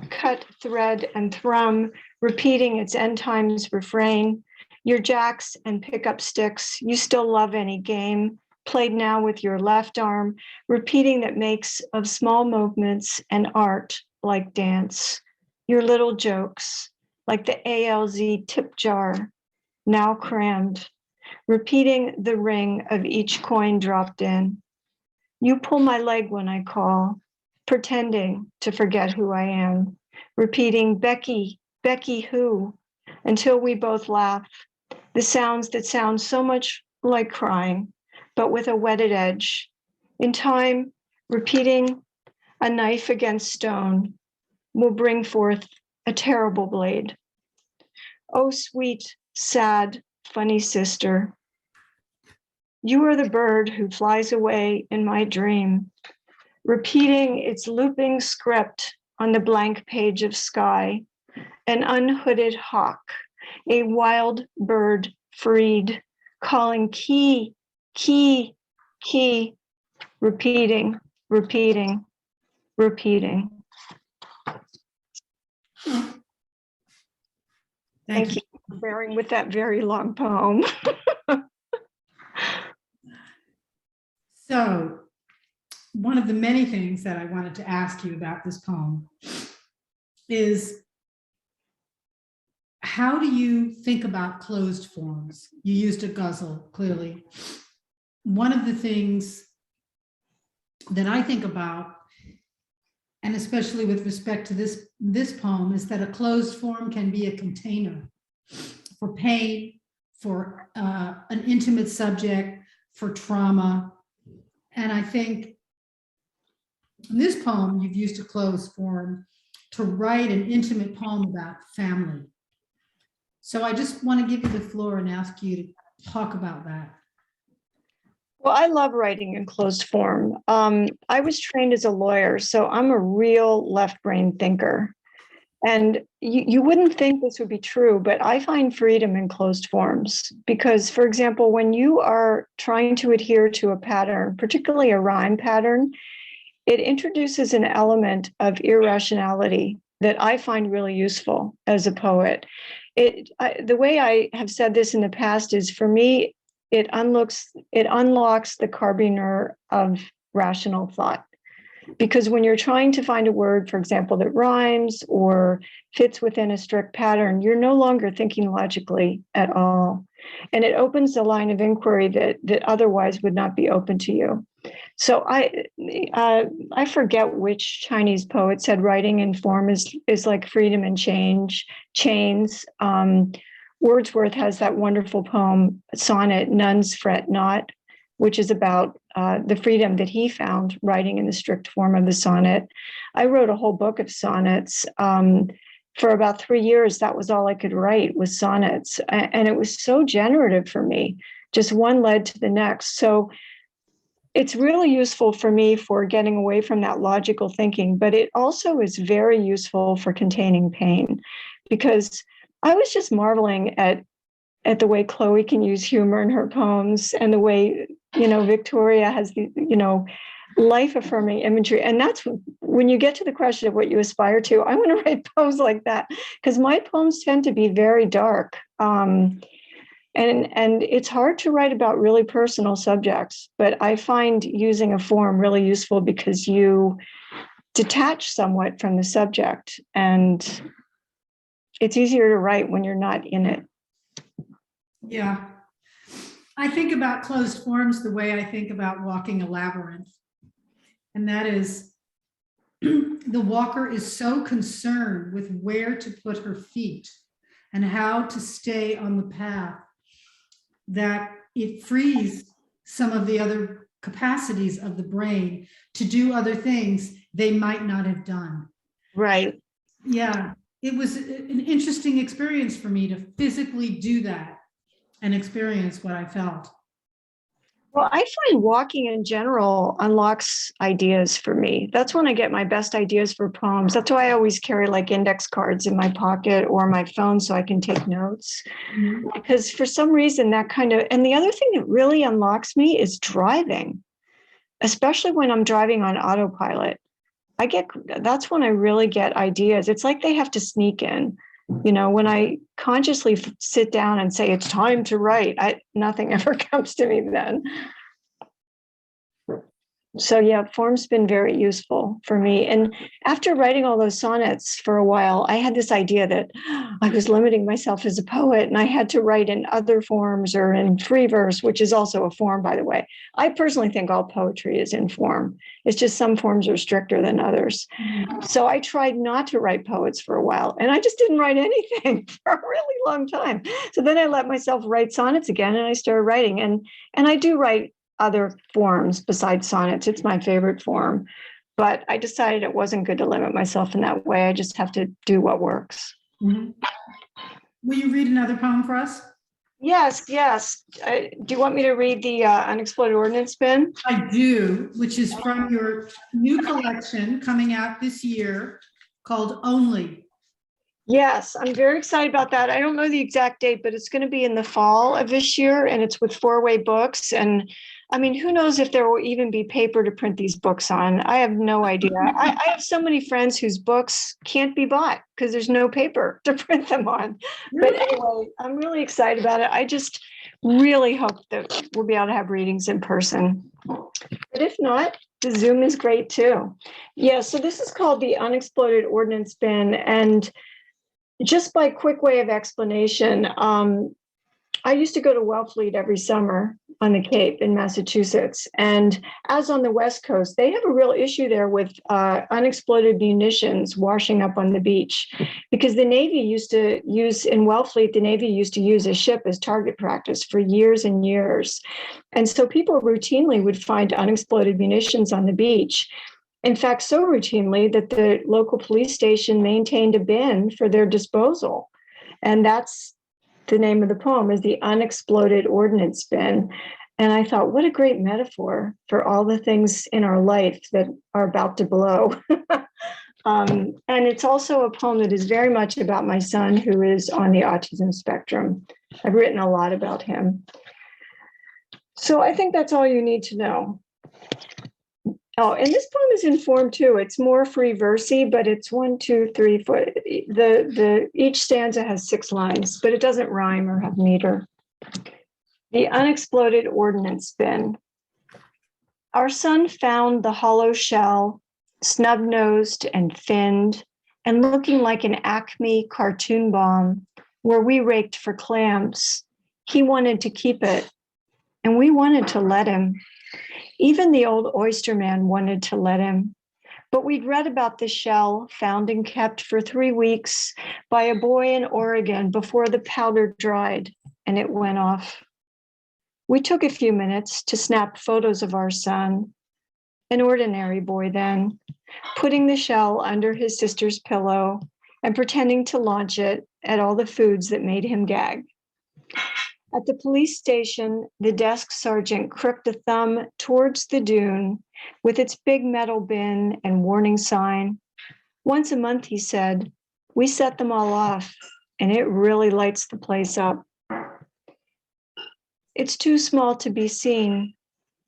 Cut, thread, and thrum, repeating its end times refrain. Your jacks and pickup sticks, you still love any game, played now with your left arm, repeating that makes of small movements and art like dance. Your little jokes, like the ALZ tip jar, now crammed, repeating the ring of each coin dropped in. You pull my leg when I call, pretending to forget who I am, repeating, Becky, Becky who, until we both laugh. The sounds that sound so much like crying, but with a whetted edge. In time, repeating a knife against stone will bring forth a terrible blade. Oh, sweet, sad, funny sister. You are the bird who flies away in my dream, repeating its looping script on the blank page of sky, an unhooded hawk, a wild bird freed, calling key, key, key, repeating, repeating, repeating. Thank you for bearing with that very long poem. So, one of the many things that I wanted to ask you about this poem is, how do you think about closed forms? You used a guzzle, clearly. One of the things that I think about, and especially with respect to this poem, is that a closed form can be a container for pain, for an intimate subject, for trauma. And I think in this poem, you've used a closed form to write an intimate poem about family. So I just want to give you the floor and ask you to talk about that. Well, I love writing in closed form. I was trained as a lawyer, so I'm a real left brain thinker. And you wouldn't think this would be true, but I find freedom in closed forms because, for example, when you are trying to adhere to a pattern, particularly a rhyme pattern, it introduces an element of irrationality that I find really useful as a poet. The way I have said this in the past is, for me, it unlocks the carabiner of rational thought. Because when you're trying to find a word, for example, that rhymes or fits within a strict pattern, you're no longer thinking logically at all. And it opens a line of inquiry that otherwise would not be open to you. So I forget which Chinese poet said writing in form is like freedom and chains. Wordsworth has that wonderful poem, sonnet, Nuns Fret Not, which is about the freedom that he found writing in the strict form of the sonnet. I wrote a whole book of sonnets. For about 3 years, that was all I could write, was sonnets. And it was so generative for me. Just one led to the next. So it's really useful for me for getting away from that logical thinking, but it also is very useful for containing pain, because I was just marveling at the way Chloe can use humor in her poems, and the way, Victoria has the, life-affirming imagery. And that's when you get to the question of what you aspire to, I want to write poems like that, because my poems tend to be very dark. And it's hard to write about really personal subjects, but I find using a form really useful because you detach somewhat from the subject, and it's easier to write when you're not in it. Yeah. I think about closed forms the way I think about walking a labyrinth. And that is, the walker is so concerned with where to put her feet and how to stay on the path that it frees some of the other capacities of the brain to do other things they might not have done. Right. Yeah, it was an interesting experience for me to physically do that and experience what I felt. Well, I find walking in general unlocks ideas for me. That's when I get my best ideas for poems. That's why I always carry like index cards in my pocket or my phone so I can take notes. Mm-hmm. Because for some reason that and the other thing that really unlocks me is driving, especially when I'm driving on autopilot. That's when I really get ideas. It's like they have to sneak in. When I consciously sit down and say it's time to write, nothing ever comes to me then. So yeah, form's been very useful for me. And after writing all those sonnets for a while, I had this idea that I was limiting myself as a poet, and I had to write in other forms or in free verse, which is also a form, by the way. I personally think all poetry is in form. It's just some forms are stricter than others. Mm-hmm. So I tried not to write poets for a while, and I just didn't write anything for a really long time. So then I let myself write sonnets again, and I started writing. And I do write other forms besides sonnets. It's my favorite form, but I decided it wasn't good to limit myself in that way. I just have to do what works. Mm-hmm. Will you read another poem for us? Yes. Do you want me to read the Unexploded Ordnance, Ben? I do, which is from your new collection coming out this year called Only. Yes, I'm very excited about that. I don't know the exact date, but it's going to be in the fall of this year, and it's with 4-Way Books. And I mean, who knows if there will even be paper to print these books on? I have no idea. I have so many friends whose books can't be bought because there's no paper to print them on. But anyway, I'm really excited about it. I just really hope that we'll be able to have readings in person. But if not, the Zoom is great too. Yeah, so this is called the Unexploded Ordnance Bin. And just by quick way of explanation, I used to go to Wellfleet every summer on the Cape in Massachusetts. And as on the West Coast, they have a real issue there with unexploded munitions washing up on the beach, because the Navy used to use, in Wellfleet, the Navy used to use a ship as target practice for years and years. And so people routinely would find unexploded munitions on the beach. In fact, so routinely that the local police station maintained a bin for their disposal. And that's the name of the poem, is the Unexploded Ordnance Bin. And I thought, what a great metaphor for all the things in our life that are about to blow. And it's also a poem that is very much about my son, who is on the autism spectrum. I've written a lot about him. So I think that's all you need to know. Oh, and this poem is in form too. It's more free versey, but it's 1, 2, 3, 4. Each stanza has 6 lines, but it doesn't rhyme or have meter. The Unexploded Ordnance Bin. Our son found the hollow shell, snub-nosed and finned, and looking like an Acme cartoon bomb, where we raked for clams. He wanted to keep it, and we wanted to let him. Even the old oyster man wanted to let him. But we'd read about the shell found and kept for 3 weeks by a boy in Oregon before the powder dried and it went off. We took a few minutes to snap photos of our son, an ordinary boy then, putting the shell under his sister's pillow and pretending to launch it at all the foods that made him gag. At the police station, the desk sergeant crooked a thumb towards the dune with its big metal bin and warning sign. Once a month, he said, we set them all off, and it really lights the place up. It's too small to be seen,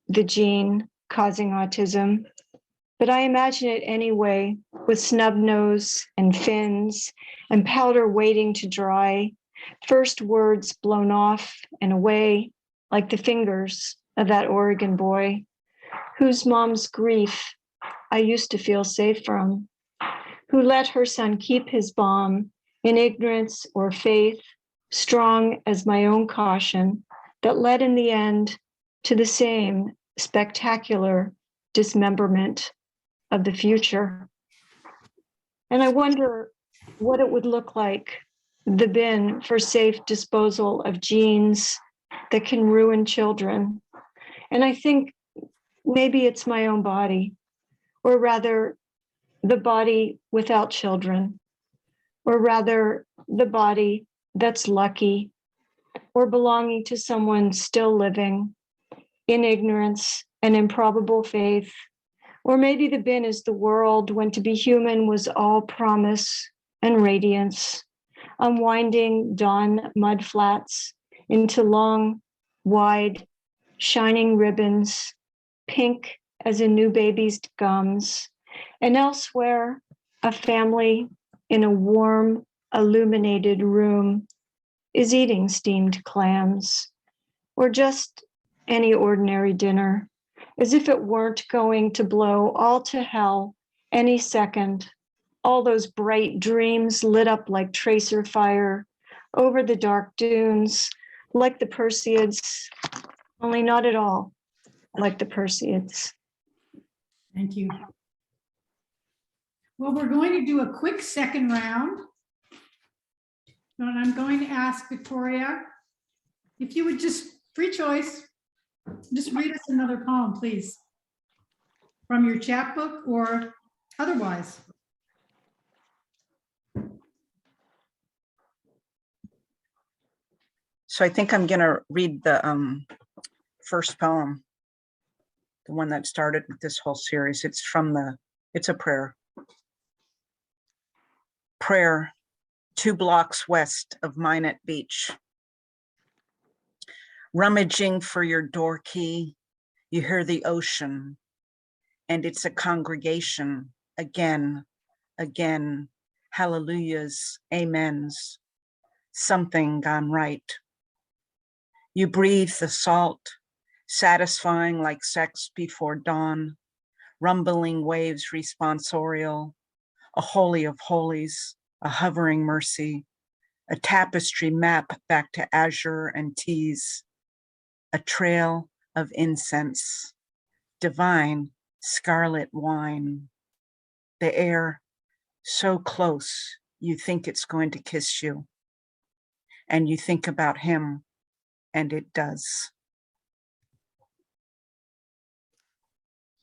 the gene causing autism, but I imagine it anyway, with snub nose and fins and powder waiting to dry. First words blown off and away like the fingers of that Oregon boy, whose mom's grief I used to feel safe from, who let her son keep his bomb in ignorance or faith, strong as my own caution, that led in the end to the same spectacular dismemberment of the future. And I wonder what it would look like, the bin for safe disposal of genes that can ruin children. And I think maybe it's my own body, or rather the body without children, or rather the body that's lucky, or belonging to someone still living in ignorance and improbable faith. Or maybe the bin is the world when to be human was all promise and radiance, unwinding dawn mud flats into long, wide, shining ribbons, pink as a new baby's gums, and elsewhere, a family in a warm, illuminated room is eating steamed clams, or just any ordinary dinner, as if it weren't going to blow all to hell any second. All those bright dreams lit up like tracer fire over the dark dunes, like the Perseids, only not at all like the Perseids. Thank you. Well, we're going to do a quick second round. And I'm going to ask Victoria, if you would just, free choice, just read us another poem, please, from your chapbook or otherwise. So I think I'm gonna read the first poem, the one that started with this whole series. It's a prayer. Prayer, 2 blocks west of Minot Beach. Rummaging for your door key You hear the ocean, and it's a congregation again, again, hallelujahs, amens, something gone right. You breathe the salt, satisfying like sex before dawn, rumbling waves responsorial, a holy of holies, a hovering mercy, a tapestry map back to azure and tease, a trail of incense, divine scarlet wine, the air so close you think it's going to kiss you, and you think about him, and it does.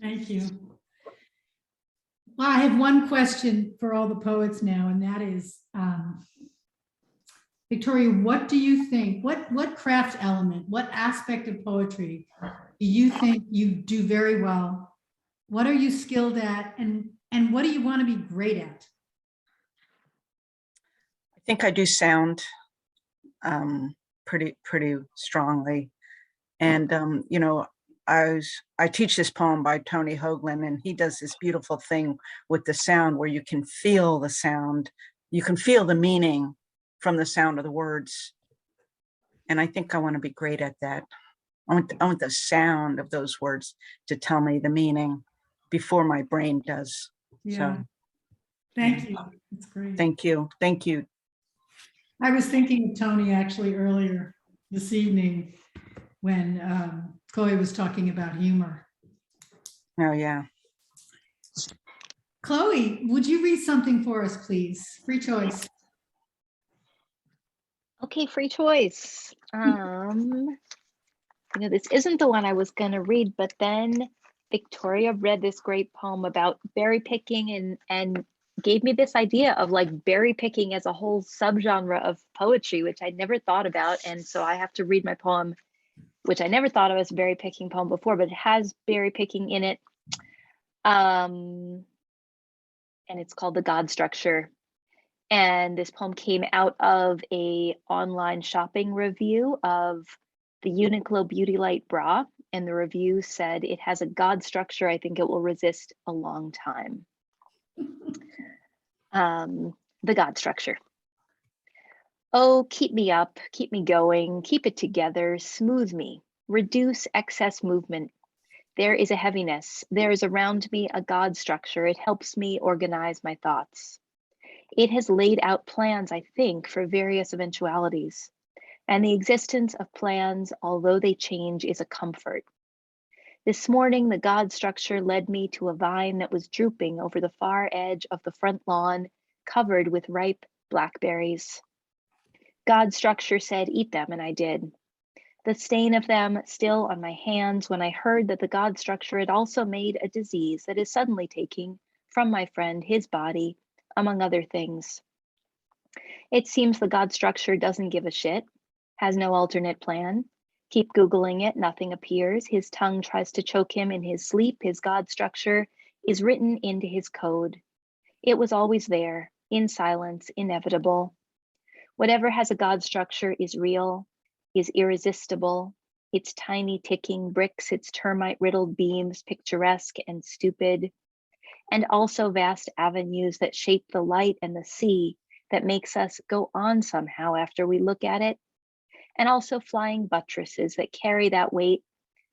Thank you. Well, I have one question for all the poets now, and that is, Victoria, what do you think, what craft element, what aspect of poetry do you think you do very well? What are you skilled at, and what do you want to be great at? I think I do sound pretty strongly. And, you know, I teach this poem by Tony Hoagland, and he does this beautiful thing with the sound where you can feel the sound. You can feel the meaning from the sound of the words. And I think I want to be great at that. I want the sound of those words to tell me the meaning before my brain does. Yeah. So Thank you. That's great. thank you. Thank you. I was thinking of Tony actually earlier this evening when Chloe was talking about humor. Oh, yeah. Chloe, would you read something for us, please? Free choice. Okay, free choice. You know, this isn't the one I was going to read, but then Victoria read this great poem about berry picking and gave me this idea of like berry picking as a whole subgenre of poetry, which I'd never thought about. And so I have to read my poem, which I never thought of as a berry picking poem before, but it has berry picking in it. And it's called The God Structure. And this poem came out of a online shopping review of the Uniqlo Beauty Light bra. And the review said, it has a God structure. I think it will resist a long time. The God structure. Oh, keep me up, keep me going, keep it together, smooth me, reduce excess movement. There is a heaviness. There is around me a God structure. It helps me organize my thoughts. It has laid out plans, I think, for various eventualities. And the existence of plans, although they change, is a comfort. This morning, the God structure led me to a vine that was drooping over the far edge of the front lawn, covered with ripe blackberries. God structure said, eat them, and I did. The stain of them still on my hands when I heard that the God structure had also made a disease that is suddenly taking from my friend his body, among other things. It seems the God structure doesn't give a shit, has no alternate plan. Keep Googling it, nothing appears. His tongue tries to choke him in his sleep. His God structure is written into his code. It was always there, in silence, inevitable. Whatever has a God structure is real, is irresistible. Its tiny ticking bricks, its termite-riddled beams, picturesque and stupid, and also vast avenues that shape the light and the sea that makes us go on somehow after we look at it, and also flying buttresses that carry that weight,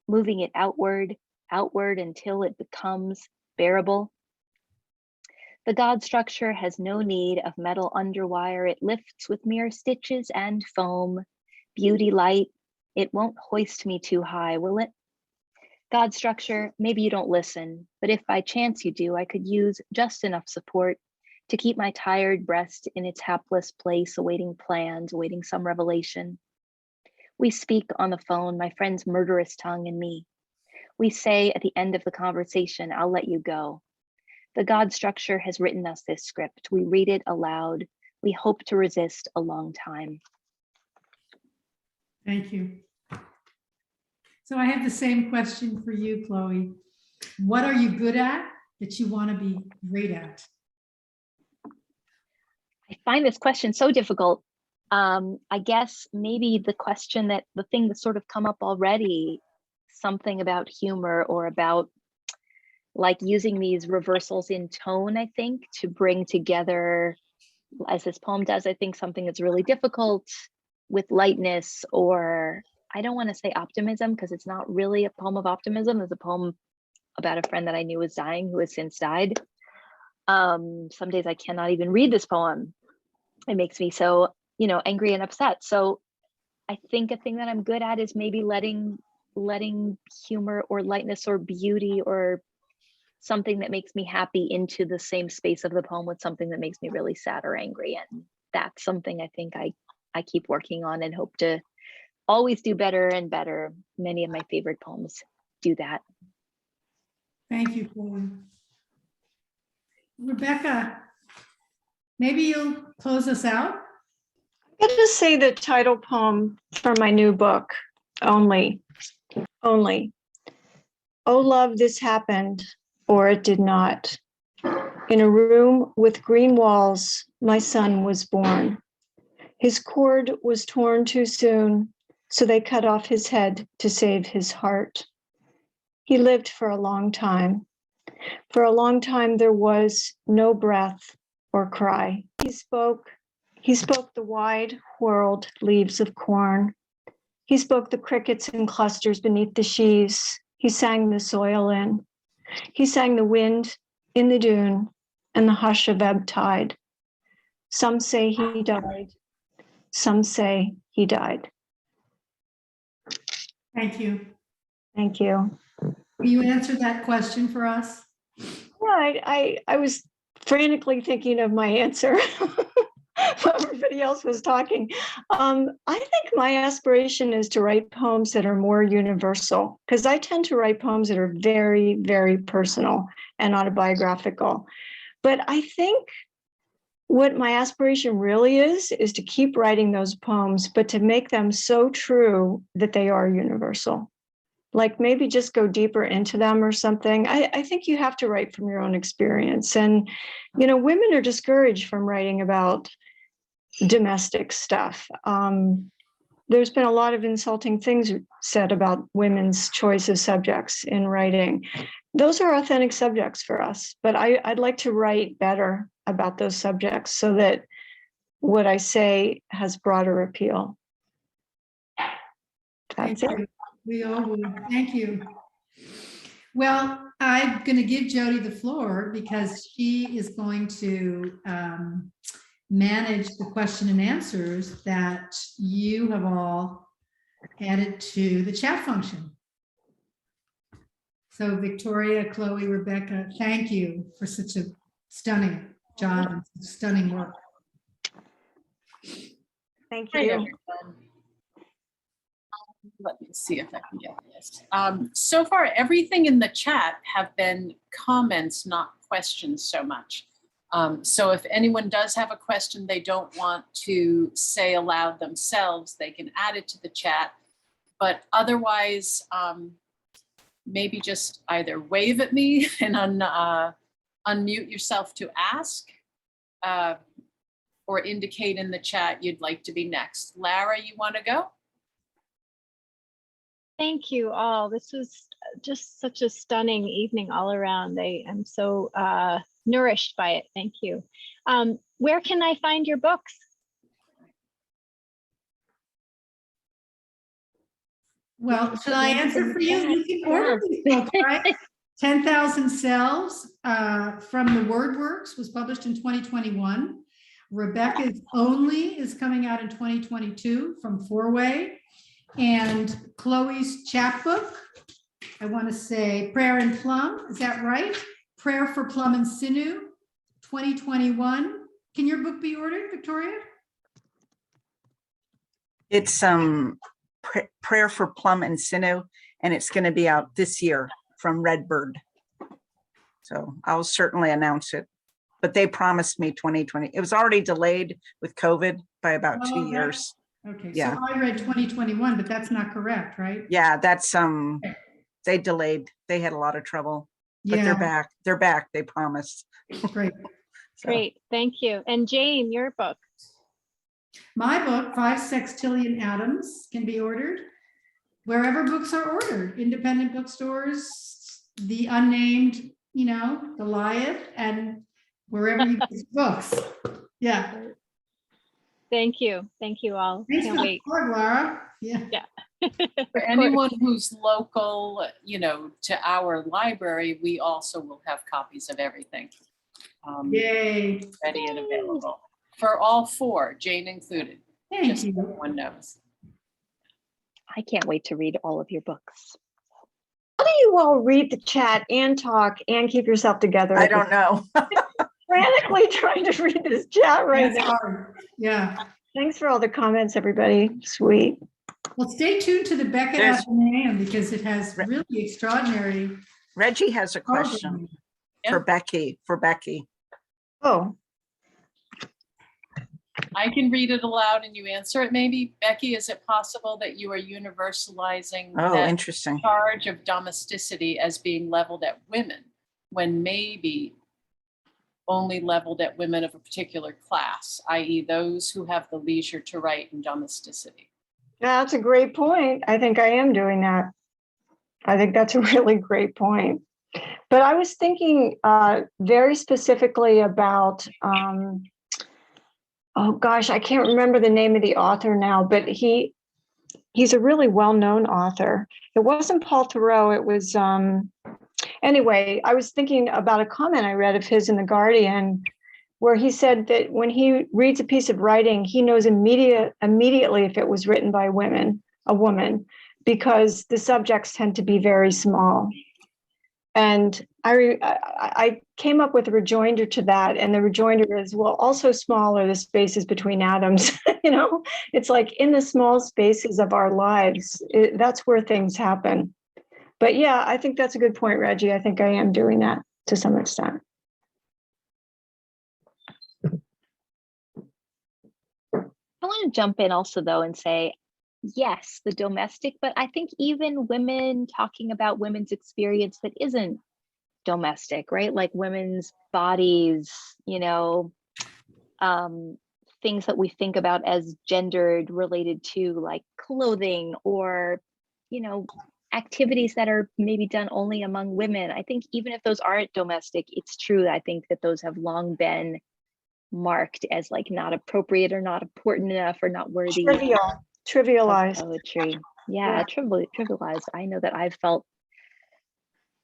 moving it outward until it becomes bearable. The God structure has no need of metal underwire. It lifts with mere stitches and foam. Beauty light, it won't hoist me too high, will it? God structure, maybe you don't listen, but if by chance you do, I could use just enough support to keep my tired breast in its hapless place, awaiting plans, awaiting some revelation. We speak on the phone, my friend's murderous tongue and me. We say at the end of the conversation, I'll let you go. The God structure has written us this script. We read it aloud. We hope to resist a long time. Thank you. So I have the same question for you, Chloe. What are you good at that you want to be great at? I find this question so difficult. I guess maybe the thing that's sort of come up already something about humor or about like using these reversals in tone, I think, to bring together, as this poem does, I think something that's really difficult with lightness, or I don't want to say optimism because it's not really a poem of optimism. It's a poem about a friend that I knew was dying who has since died. Some days I cannot even read this poem. It makes me so, angry and upset. So I think a thing that I'm good at is maybe letting humor or lightness or beauty or something that makes me happy into the same space of the poem with something that makes me really sad or angry. And that's something I think I keep working on and hope to always do better and better. Many of my favorite poems do that. Thank you, Chloe. Rebecca, maybe you'll close us out? I'm going to say the title poem for my new book, Only. Oh, love, this happened, or it did not. In a room with green walls, my son was born. His cord was torn too soon, so they cut off his head to save his heart. He lived for a long time. For a long time, there was no breath or cry. He spoke the wide world leaves of corn. He spoke the crickets in clusters beneath the sheaves. He sang the soil in. He sang the wind in the dune and the hush of ebb tide. Some say he died. Some say he died. Thank you. Thank you. Will you answer that question for us? Yeah, I was frantically thinking of my answer while everybody else was talking. I think my aspiration is to write poems that are more universal, because I tend to write poems that are very, very personal and autobiographical. But I think what my aspiration really is to keep writing those poems, but to make them so true that they are universal. Like maybe just go deeper into them or something. I think you have to write from your own experience. And, women are discouraged from writing about domestic stuff. There's been a lot of insulting things said about women's choice of subjects in writing. Those are authentic subjects for us, but I'd like to write better about those subjects so that what I say has broader appeal. That's Thank it. you. We all will. Thank you. Well, I'm going to give Jody the floor because she is going to manage the question and answers that you have all added to the chat function. So Victoria, Chloe, Rebecca, thank you for such a stunning job and stunning work. Thank Hi, you. everyone. Let me see if I can get this. So far, everything in the chat have been comments, not questions so much. So if anyone does have a question they don't want to say aloud themselves, they can add it to the chat. But otherwise, maybe just either wave at me and unmute yourself to ask, or indicate in the chat you'd like to be next. Lara, you want to go? Thank you all. This was just such a stunning evening all around. I am so nourished by it. Thank you. Where can I find your books? Well, should I answer for you? You can order these books, right? 10,000 Selves from the WordWorks was published in 2021. Rebecca's Only is coming out in 2022 from Four Way. And Chloe's chapbook, I want to say Prayer and Plum, is that right? Prayer for Plum and Sinew, 2021. Can your book be ordered, Victoria? It's Prayer for Plum and Sinew, and it's going to be out this year from Redbird. So I'll certainly announce it. But they promised me 2020. It was already delayed with COVID by about 2 years. Okay, Yeah. so I read 2021, but that's not correct, right? Yeah, that's they delayed. They had a lot of trouble, but Yeah, they're back. They're back. They promised. great. So, Great, thank you. And Jayne, your book. My book, 5 Sextillion Atoms, can be ordered. wherever books are ordered, independent bookstores, the unnamed, Goliath, and wherever you get books. Yeah. Thank you. Thank you all. Thanks Can't for the wait. plug, Laura. Yeah. Of For course. anyone who's local, to our library, we also will have copies of everything. Yay. Ready and available for all four, Jayne included, Thank just so you. everyone knows. I can't wait to read all of your books. How do you all read the chat and talk and keep yourself together? I don't know. Frantically trying to read this chat right That's now. hard. Yeah. Thanks for all the comments, everybody. Sweet. Well, stay tuned to the Beckett There's- Athenaeum because it has really extraordinary Reggie has a question programming. for Becky. Oh, I can read it aloud and you answer it maybe. Becky, is it possible that you are universalizing Oh, that interesting. charge of domesticity as being leveled at women when maybe only leveled at women of a particular class, i.e. those who have the leisure to write in domesticity? yeah, that's a great point. I think I am doing that. I think that's a really great point. But I was thinking very specifically about, oh gosh, I can't remember the name of the author now, but he's a really well-known author. It wasn't Paul Theroux, it was, anyway, I was thinking about a comment I read of his in The Guardian, where he said that when he reads a piece of writing, he knows immediately if it was written by a woman, because the subjects tend to be very small. And I came up with a rejoinder to that, and the rejoinder is, well, also small are the spaces between atoms. It's like in the small spaces of our lives, that's where things happen. But yeah, I think that's a good point, Reggie. I think I am doing that to some extent. I want to jump in also, though, and say, yes, the domestic, but I think even women talking about women's experience that isn't domestic, right? Like women's bodies, things that we think about as gendered related to like clothing or, activities that are maybe done only among women. I think even if those aren't domestic, it's true. I think that those have long been marked as like not appropriate or not important enough or not worthy Trivialized. of poetry. Yeah, trivialized. I know that I've felt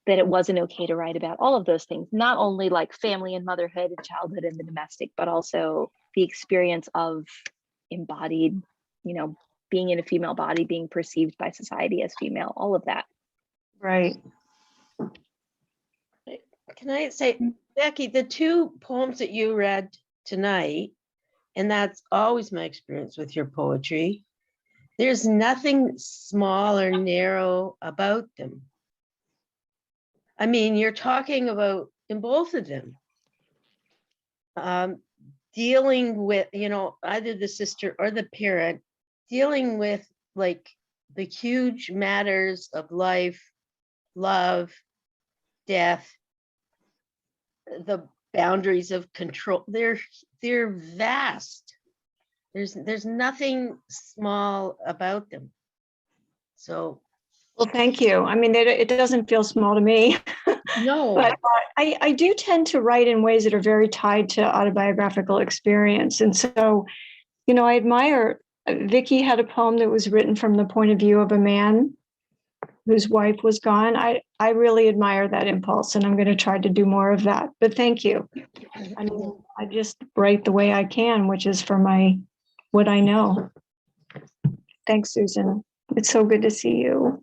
that it wasn't okay to write about all of those things, not only like family and motherhood and childhood and the domestic, but also the experience of embodied, being in a female body, being perceived by society as female, all of that. Right. Can I say, Becky, the two poems that you read tonight, and that's always my experience with your poetry, there's nothing small or narrow about them. I mean, you're talking about, in both of them, dealing with, either the sister or the parent, dealing with like the huge matters of life, love, death, the boundaries of control. They're vast. There's nothing small about them. So, Well, thank you. I mean, it doesn't feel small to me. no. But I do tend to write in ways that are very tied to autobiographical experience. And so, I admire, Vicky had a poem that was written from the point of view of a man whose wife was gone. I really admire that impulse, and I'm going to try to do more of that. But thank you. I mean, I just write the way I can, which is for what I know. Thanks, Susan. It's so good to see you.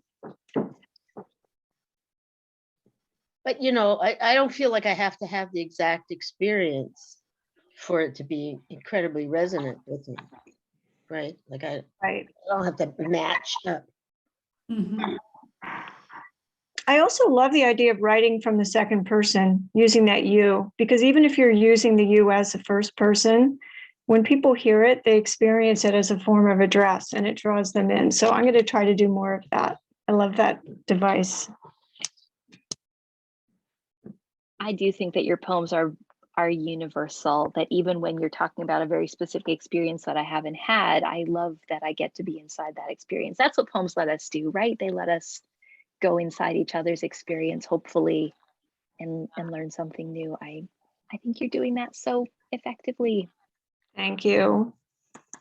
But I don't feel like I have to have the exact experience for it to be incredibly resonant with me, right? Like I don't have to match up. Mhm. I also love the idea of writing from the second person, using that you, because even if you're using the you as the first person, when people hear it, they experience it as a form of address and it draws them in. So I'm going to try to do more of that. I love that device. I do think that your poems are are universal, that even when you're talking about a very specific experience that I haven't had, I love that I get to be inside that experience. That's what poems let us do, right? They let us go inside each other's experience, hopefully, and learn something new. I think you're doing that so effectively. Thank you.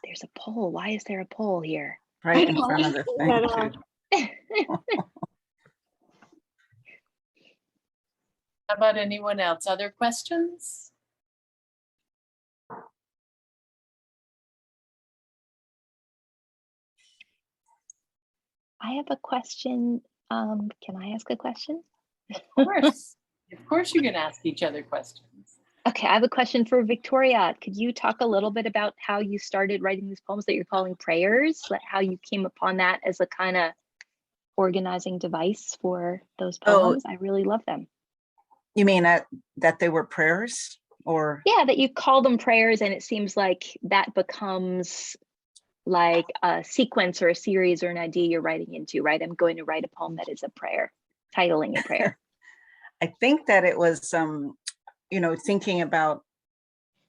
There's a poll. Why is there a poll here? Right in front of the thing. How about anyone else? Other questions? I have a question. Can I ask a question? Of course. Of course you can ask each other questions. Okay, I have a question for Victoria. Could you talk a little bit about how you started writing these poems that you're calling prayers? Like how you came upon that as a kind of organizing device for those poems? I really love them. You mean that they were prayers, or? Yeah, that you call them prayers, and it seems like that becomes like a sequence or a series or an idea you're writing into, right? I'm going to write a poem that is a prayer, titling a prayer. I think that it was, thinking about,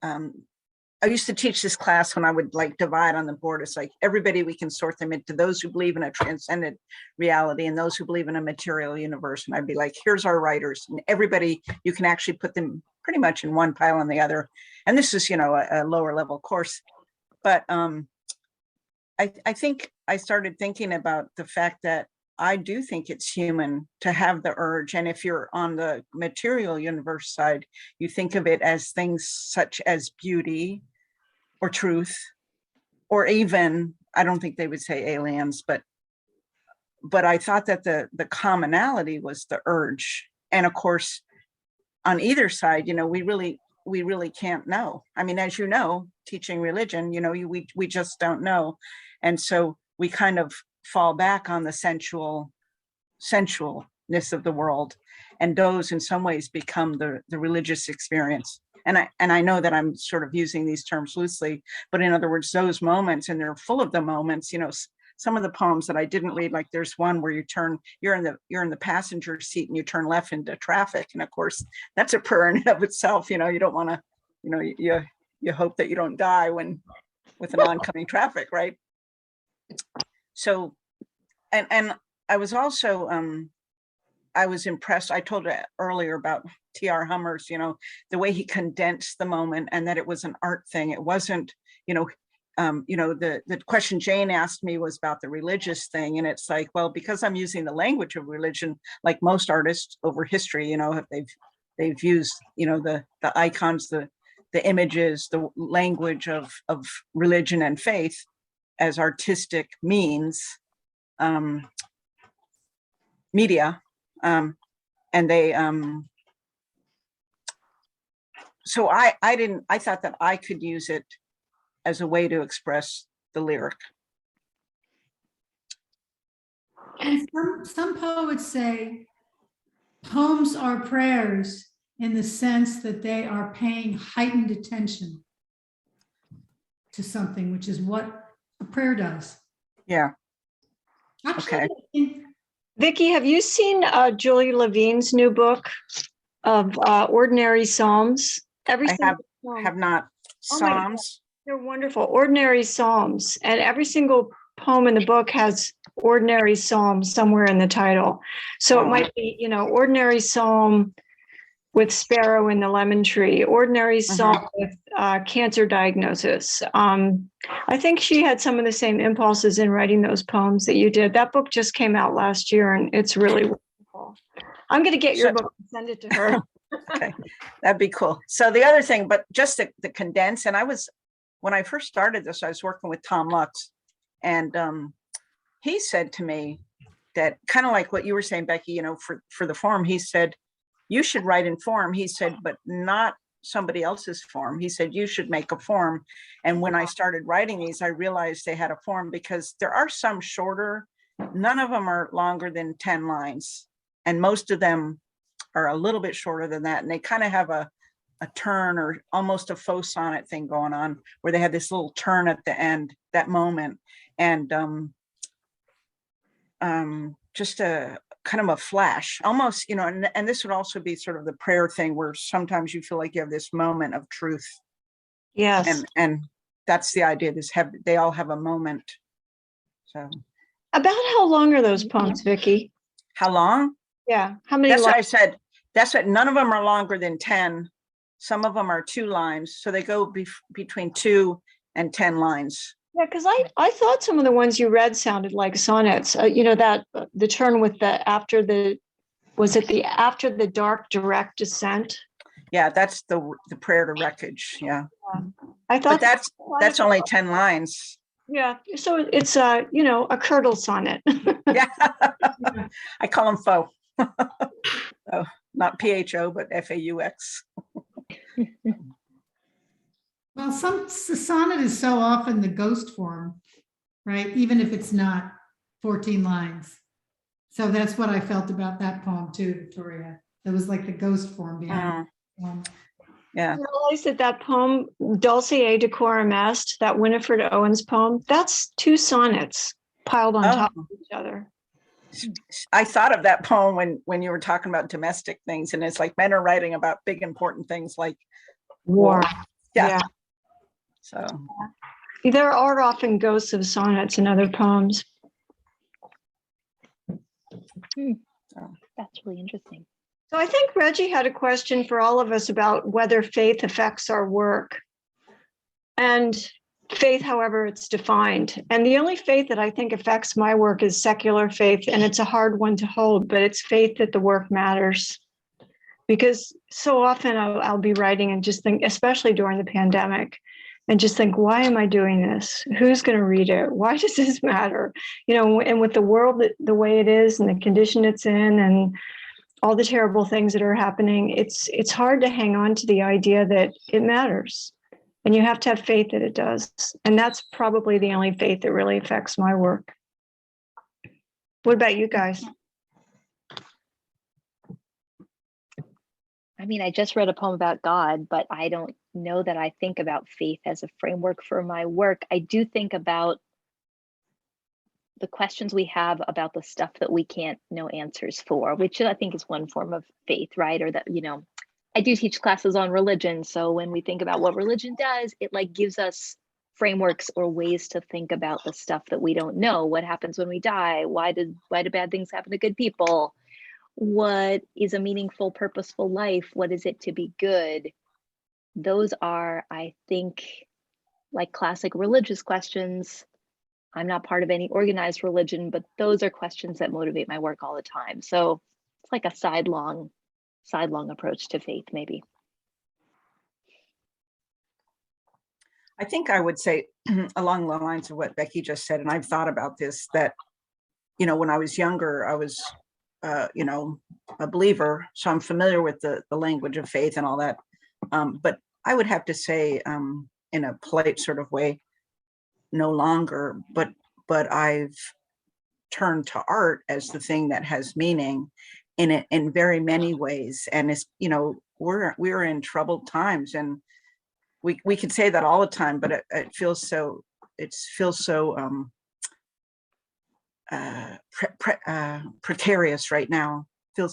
I used to teach this class when I would like divide on the board. It's like everybody, we can sort them into those who believe in a transcendent reality and those who believe in a material universe. And I'd be like, here's our writers, and everybody, you can actually put them pretty much in one pile and the other. And this is, a lower level course. But I think I started thinking about the fact that I do think it's human to have the urge. And if you're on the material universe side, you think of it as things such as beauty or truth, or even, I don't think they would say aliens, but I thought that the commonality was the urge. And of course, on either side, we really can't know. I mean, as you know, teaching religion, we just don't know. And so we kind of fall back on the sensualness of the world, and those in some ways become the religious experience. And I know that I'm sort of using these terms loosely, but in other words, those moments, and they're full of the moments, some of the poems that I didn't read, like there's one where you're in the passenger seat and you turn left into traffic. And of course, that's a prayer in and of itself. You don't want to, you hope that you don't die with an oncoming traffic, right? So, and I was also, I was impressed. I told you earlier about T.R. Hummer's, the way he condensed the moment, and that it was an art thing. It wasn't, the question Jayne asked me was about the religious thing. And it's like, well, because I'm using the language of religion, like most artists over history, they've used, the icons, the images, the language of religion and faith as artistic means, media. And they, so I thought that I could use it as a way to express the lyric. And some poets say poems are prayers in the sense that they are paying heightened attention to something, which is what a prayer does. Yeah. Actually, Okay. Vicki, have you seen Julie Levine's new book of Ordinary Psalms? I have not. Oh my God. Psalms. They're wonderful. Ordinary Psalms. And every single poem in the book has ordinary psalm somewhere in the title. So it might be, ordinary psalm with sparrow in the lemon tree, ordinary psalm with cancer diagnosis. I think she had some of the same impulses in writing those poems that you did. That book just came out last year, and it's really wonderful. I'm going to get your book and send it to her. Okay, that'd be cool. So the other thing, but just the condense, and when I first started this, I was working with Tom Lutz, and he said to me that, kind of like what you were saying, Becky, for the form, he said, you should write in form. He said, but not somebody else's form. He said, you should make a form. And when I started writing these, I realized they had a form, because there are some shorter, none of them are longer than 10 lines. And most of them are a little bit shorter than that. And they kind of have a turn, or almost a faux sonnet thing going on, where they have this little turn at the end, that moment. And just kind of a flash, almost, and this would also be sort of the prayer thing where sometimes you feel like you have this moment of truth. Yes. And that's the idea, they all have a moment. So About how long are those poems, Vicky? how long? Yeah. How many That's what I lines? said. That's what, none of them are longer than 10. Some of them are 2 lines. So they go between 2 and 10 lines. Yeah, because I thought some of the ones you read sounded like sonnets. That the turn with the after the dark direct descent. Yeah, that's the prayer to Wreckage. Yeah. I thought But that's only 10 lines. Yeah, so it's a curdle sonnet. Yeah. I call them faux. Oh, not PHO, but FAUX. Well, the sonnet is so often the ghost form, right? Even if it's not 14 lines. So that's what I felt about that poem too, Victoria. It was like the ghost form behind the poem. Yeah. I realized that poem, Dulcie Decorum Est, that Winifred Owens poem, that's 2 sonnets piled on top of each other. I thought of that poem when you were talking about domestic things, and it's like men are writing about big important things like War. Yeah. So There are often ghosts of sonnets in other poems. That's really interesting. So I think Reggie had a question for all of us about whether faith affects our work. And faith, however it's defined. And the only faith that I think affects my work is secular faith, and it's a hard one to hold, but it's faith that the work matters. Because so often I'll be writing and just think, especially during the pandemic, and just think, why am I doing this? Who's going to read it? Why does this matter? And with the world the way it is and the condition it's in and all the terrible things that are happening, it's hard to hang on to the idea that it matters. And you have to have faith that it does. And that's probably the only faith that really affects my work. What about you guys? I mean, I just read a poem about God, but I don't know that I think about faith as a framework for my work. I do think about the questions we have about the stuff that we can't know answers for, which I think is one form of faith, right? Or that, I do teach classes on religion. So when we think about what religion does, it like gives us frameworks or ways to think about the stuff that we don't know. What happens when we die? Why do bad things happen to good people? What is a meaningful, purposeful life? What is it to be good? Those are, I think, like classic religious questions. I'm not part of any organized religion, but those are questions that motivate my work all the time. So it's like a sidelong approach to faith, maybe. I think I would say along the lines of what Becky just said, and I've thought about this, that, when I was younger, I was, a believer. So I'm familiar with the language of faith and all that. But I would have to say, in a polite sort of way, no longer, but I've turned to art as the thing that has meaning in very many ways. And it's, we're in troubled times, and we could say that all the time, but it feels so precarious right now.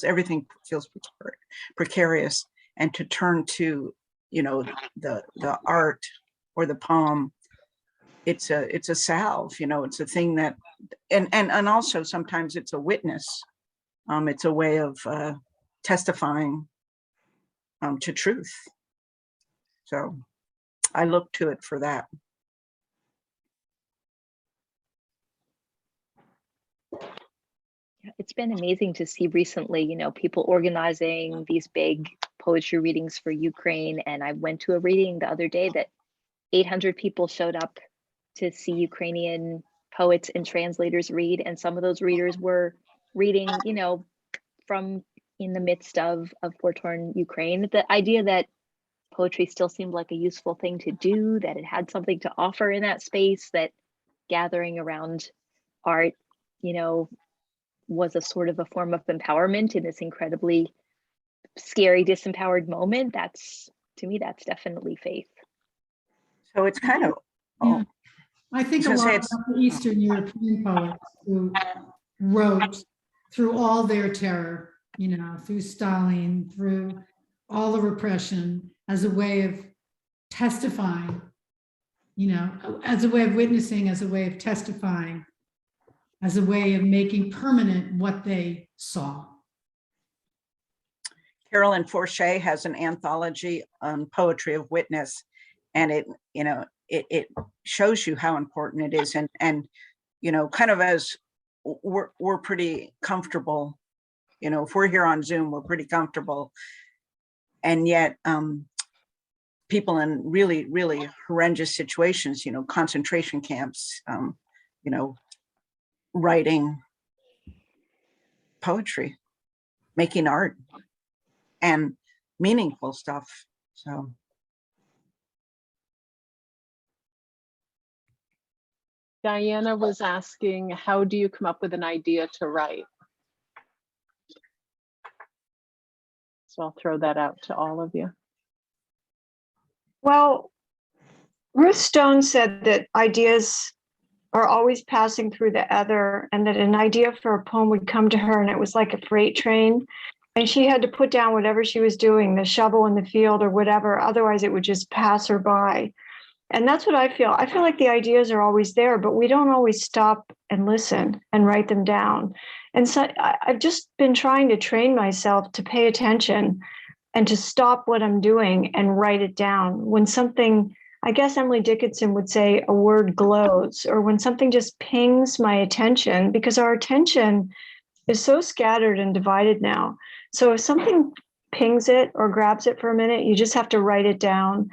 Everything feels precarious, and to turn to the art or the poem, it's a salve. It's a thing that, and also sometimes it's a witness. It's a way of testifying to truth. So I look to it for that. It's been amazing to see recently, people organizing these big poetry readings for Ukraine. And I went to a reading the other day that 800 people showed up to see Ukrainian poets and translators read. And some of those readers were reading, from in the midst of war-torn Ukraine. The idea that poetry still seemed like a useful thing to do, that it had something to offer in that space, that gathering around art, was a sort of a form of empowerment in this incredibly scary, disempowered moment. To me, that's definitely faith. So it's kind of, Yeah. I think a I was lot gonna of say the Eastern European poets who wrote through all their terror, through Stalin, through all the repression, as a way of testifying, as a way of witnessing, as a way of testifying, as a way of making permanent what they saw. Carolyn Forche has an anthology on poetry of witness, and it shows you how important it is. And kind of as we're pretty comfortable, if we're here on Zoom, we're pretty comfortable. And yet people in really, really horrendous situations, concentration camps, writing poetry, making art, and meaningful stuff. So Diana was asking, how do you come up with an idea to write? So I'll throw that out to all of you. Well, Ruth Stone said that ideas are always passing through the ether, and that an idea for a poem would come to her and it was like a freight train. And she had to put down whatever she was doing, the shovel in the field or whatever, otherwise it would just pass her by. And that's what I feel. I feel like the ideas are always there, but we don't always stop and listen and write them down. And so I've just been trying to train myself to pay attention and to stop what I'm doing and write it down. When something, I guess Emily Dickinson would say, a word glows, or when something just pings my attention, because our attention is so scattered and divided now. So if something pings it or grabs it for a minute, you just have to write it down.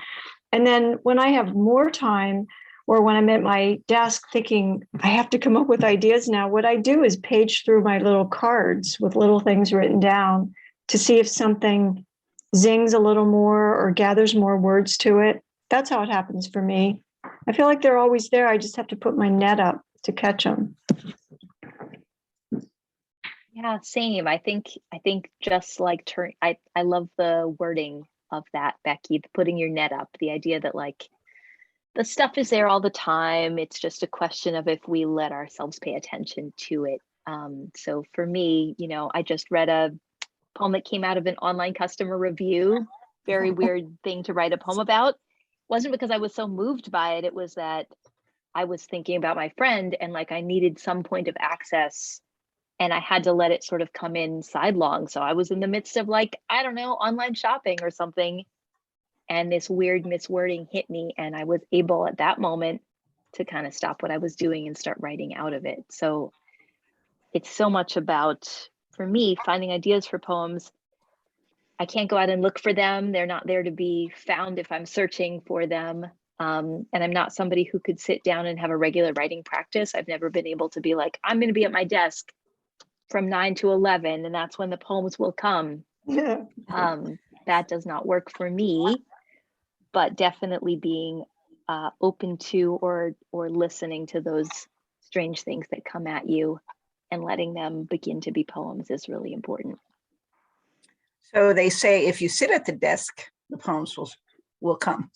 And then when I have more time, or when I'm at my desk thinking, I have to come up with ideas now, what I do is page through my little cards with little things written down to see if something zings a little more or gathers more words to it. That's how it happens for me. I feel like they're always there. I just have to put my net up to catch them. Yeah, same. I think just like I love the wording of that, Becky, putting your net up, the idea that like the stuff is there all the time. It's just a question of if we let ourselves pay attention to it. So for me, I just read a poem that came out of an online customer review. Very weird thing to write a poem about. Wasn't because I was so moved by it. It was that I was thinking about my friend and like I needed some point of access, and I had to let it sort of come in sidelong. So I was in the midst of like, I don't know, online shopping or something. And this weird miswording hit me. And I was able at that moment to kind of stop what I was doing and start writing out of it. So it's so much about, for me, finding ideas for poems. I can't go out and look for them. They're not there to be found if I'm searching for them. And I'm not somebody who could sit down and have a regular writing practice. I've never been able to be like, I'm going to be at my desk from 9 to 11, and that's when the poems will come. That does not work for me, but definitely being open to or listening to those strange things that come at you and letting them begin to be poems is really important. So they say if you sit at the desk, the poems will come.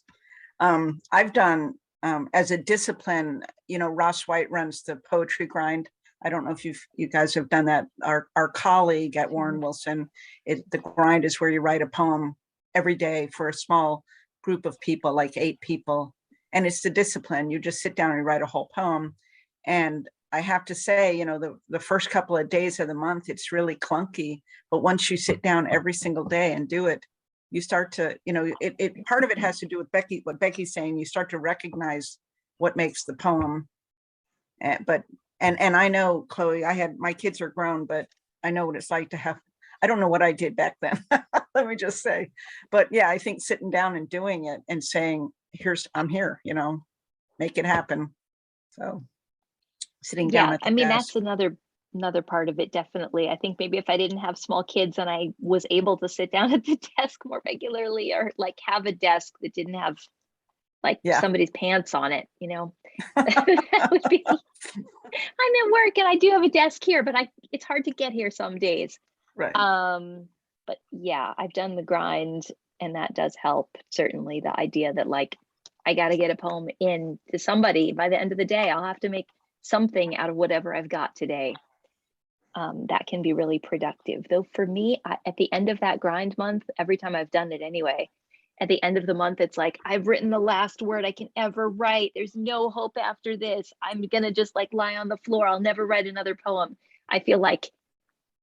I've done as a discipline, Ross White runs the poetry grind. I don't know if you guys have done that. Our colleague at Warren Wilson, the grind is where you write a poem every day for a small group of people, like 8 people. And it's the discipline. You just sit down and write a whole poem. And I have to say, the first couple of days of the month, it's really clunky. But once you sit down every single day and do it, you start to, it part of it has to do with what Becky's saying. You start to recognize what makes the poem. And I know, Chloe, my kids are grown, but I know what it's like to have, I don't know what I did back then, let me just say. But yeah, I think sitting down and doing it and saying, I'm here, make it happen. So sitting down at the desk. That's another part of it, definitely. I think maybe if I didn't have small kids and I was able to sit down at the desk more regularly, or like have a desk that didn't have somebody's pants on it, that would be, I'm at work and I do have a desk here, but it's hard to get here some days. Right. But yeah, I've done the grind and that does help. Certainly the idea that like, I got to get a poem in to somebody by the end of the day. I'll have to make something out of whatever I've got today. that can be really productive. Though for me, at the end of that grind month, every time I've done it anyway, at the end of the month, it's like, I've written the last word I can ever write. There's no hope after this. I'm gonna just like lie on the floor. I'll never write another poem. I feel like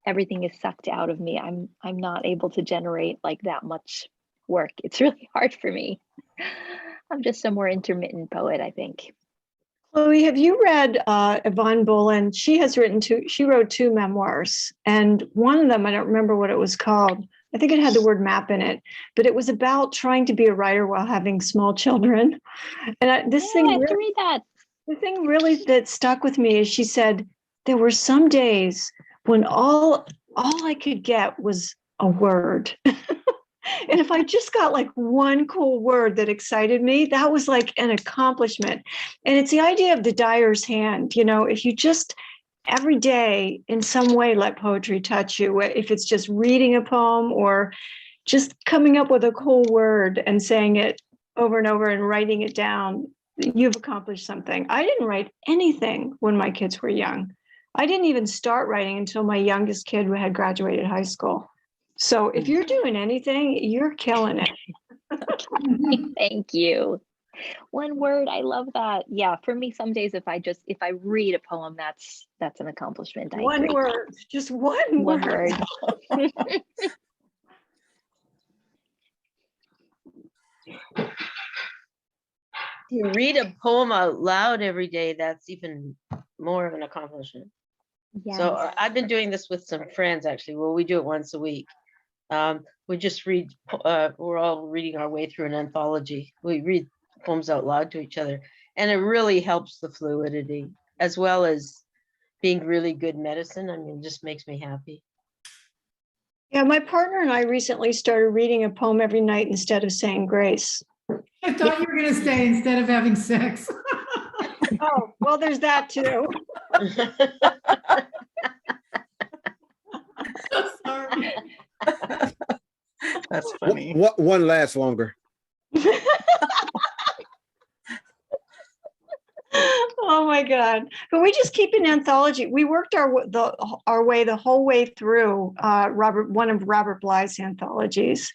everything is sucked out of me. I'm not able to generate like that much work. It's really hard for me. I'm just a more intermittent poet, I think. Chloe, have you read Yvonne Boland? She wrote two memoirs, and one of them, I don't remember what it was called. I think it had the word map in it, but it was about trying to be a writer while having small children. And I have to read that. The thing really that stuck with me is she said, there were some days when all I could get was a word. And if I just got like one cool word that excited me, that was like an accomplishment. And it's the idea of the dyer's hand. You know, if you just every day in some way let poetry touch you, if it's just reading a poem or just coming up with a cool word and saying it over and over and writing it down, you've accomplished something. I didn't write anything when my kids were young. I didn't even start writing until my youngest kid had graduated high school. So if you're doing anything, you're killing it. Thank you. One word, I love that. Yeah, for me, some days if I read a poem, that's an accomplishment. I One agree. word, just one word. To read a poem out loud every day, that's even more of an accomplishment. Yes. So I've been doing this with some friends, actually. Well, we do it once a week. We just read, we're all reading our way through an anthology. We read poems out loud to each other, and it really helps the fluidity as well as being really good medicine. I mean, it just makes me happy. Yeah, my partner and I recently started reading a poem every night instead of saying grace. I thought you were going to say instead of having sex. Oh, well, there's that too. So sorry. That's funny. One lasts longer. Oh my God. But we just keep an anthology. We worked our way the whole way through one of Robert Bly's anthologies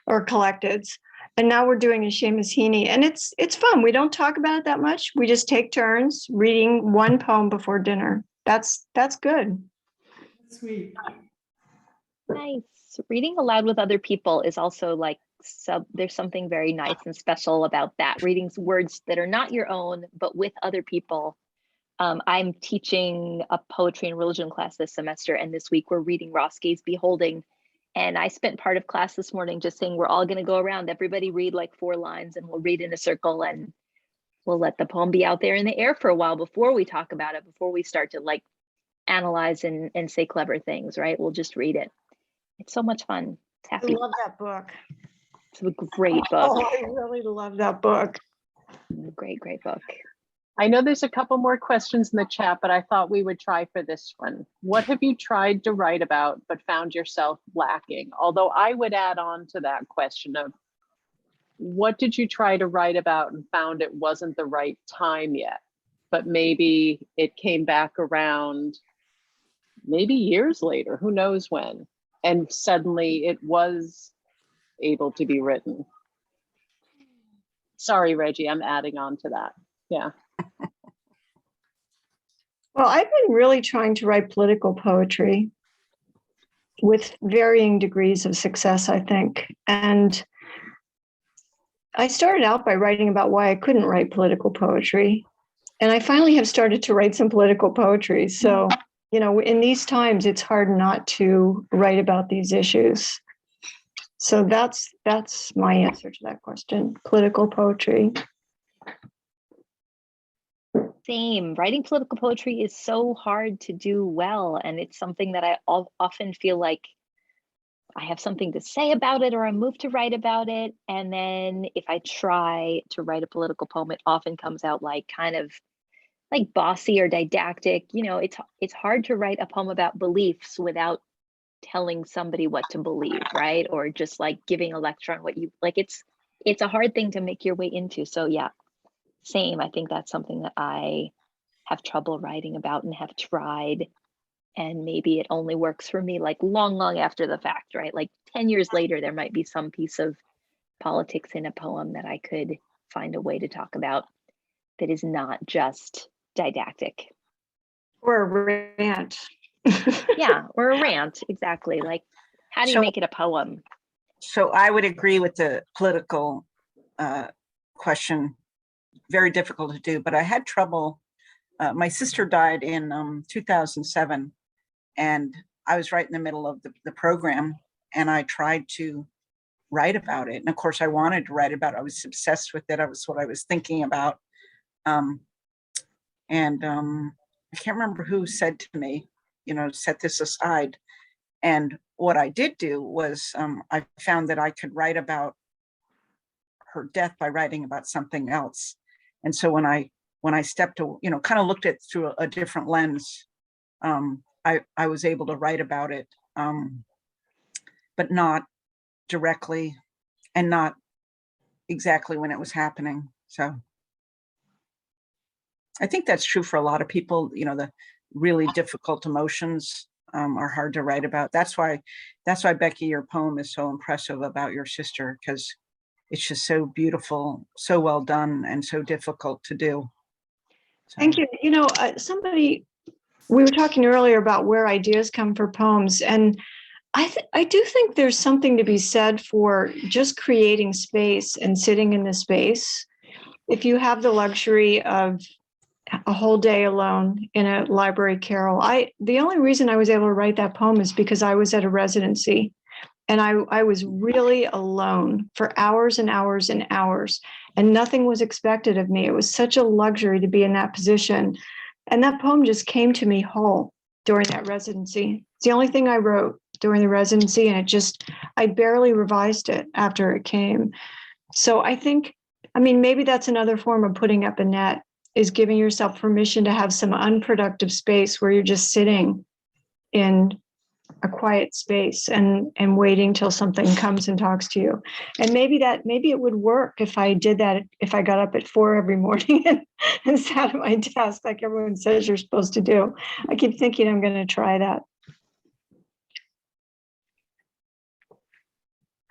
or collecteds. And now we're doing a Seamus Heaney, and it's fun. We don't talk about it that much. We just take turns reading one poem before dinner. That's good. Sweet. Nice. Reading aloud with other people is also like there's something very nice and special about that. Reading words that are not your own, but with other people. I'm teaching a poetry and religion class this semester, and this week we're reading Roski's Beholding. And I spent part of class this morning just saying we're all going to go around, everybody read like 4 lines, and we'll read in a circle, and we'll let the poem be out there in the air for a while before we talk about it, before we start to like analyze and say clever things, right? We'll just read it. It's so much fun. It's I happy. love that book. It's a great book. Oh, I really love that book. Great book. I know there's a couple more questions in the chat, but I thought we would try for this one. What have you tried to write about but found yourself lacking? Although I would add on to that question of what did you try to write about and found it wasn't the right time yet, but maybe it came back around maybe years later, who knows when, and suddenly it was able to be written. Sorry, Reggie, I'm adding on to that. Yeah. Well, I've been really trying to write political poetry with varying degrees of success, I think. And I started out by writing about why I couldn't write political poetry. And I finally have started to write some political poetry. So, you know, in these times, it's hard not to write about these issues. So that's my answer to that question, political poetry. Same. Writing political poetry is so hard to do well. And it's something that I often feel like I have something to say about it, or I'm moved to write about it. And then if I try to write a political poem, it often comes out like kind of like bossy or didactic. You know, it's hard to write a poem about beliefs without telling somebody what to believe, right? Or just like giving a lecture on what you like. It's a hard thing to make your way into. So yeah, same. I think that's something that I have trouble writing about and have tried And maybe it only works for me like long, long after the fact, right? Like 10 years later, there might be some piece of politics in a poem that I could find a way to talk about that is not just didactic. Or a rant. Yeah, or a rant, exactly. Like, how do you So- make it a poem? So I would agree with the political question. Very difficult to do, but I had trouble. My sister died in 2007, and I was right in the middle of the program, and I tried to write about it. And of course, I wanted to write about it. I was obsessed with it. I was what I was thinking about. I can't remember who said to me, set this aside. And what I did do was I found that I could write about her death by writing about something else. And so when I stepped to, kind of looked at it through a different lens, I was able to write about it, but not directly and not exactly when it was happening. So I think that's true for a lot of people. The really difficult emotions are hard to write about. That's why, Becky, your poem is so impressive about your sister, because it's just so beautiful, so well done, and so difficult to do. So. Thank you. We were talking earlier about where ideas come for poems, and I do think there's something to be said for just creating space and sitting in the space. If you have the luxury of a whole day alone in a library carrel, the only reason I was able to write that poem is because I was at a residency, and I was really alone for hours and hours and hours, and nothing was expected of me. It was such a luxury to be in that position. And that poem just came to me whole during that residency. It's the only thing I wrote during the residency, and I barely revised it after it came. So maybe that's another form of putting up a net, is giving yourself permission to have some unproductive space where you're just sitting in a quiet space and waiting till something comes and talks to you. And maybe it would work if I did that, if I got up at 4 every morning and sat at my desk like everyone says you're supposed to do. I keep thinking I'm going to try that.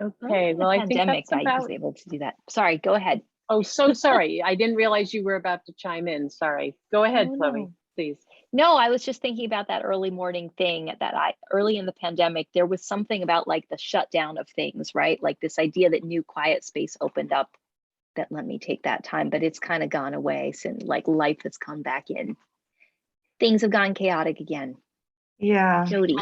Okay, well, I think Pandemic, that's I was about, able to do that. Sorry, go ahead. oh, so sorry. I didn't realize you were about to chime in. Sorry. Go ahead, Oh, Chloe, no. please. No, I was just thinking about that early morning thing early in the pandemic, there was something about like the shutdown of things, right? Like this idea that new quiet space opened up that let me take that time, but it's kind of gone away since like life has come back in. Things have gone chaotic again. Yeah. Jody.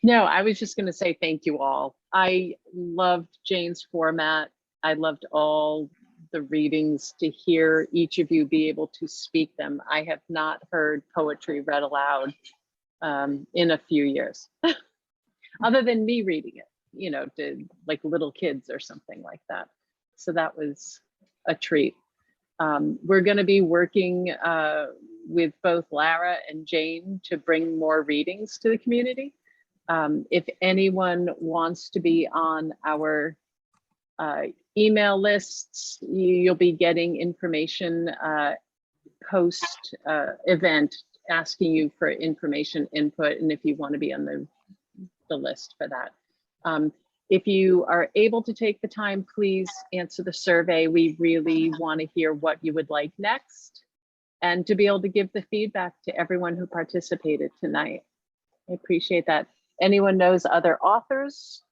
No, I was just going to say thank you all. I loved Jayne's format. I loved all the readings, to hear each of you be able to speak them. I have not heard poetry read aloud in a few years, other than me reading it, to like little kids or something like that. So that was a treat. We're going to be working with both Lara and Jayne to bring more readings to the community. If anyone wants to be on our email lists, you'll be getting information post event asking you for information input, and if you want to be on the list for that. If you are able to take the time, please answer the survey. We really want to hear what you would like next, and to be able to give the feedback to everyone who participated tonight. I appreciate that. Anyone knows other authors,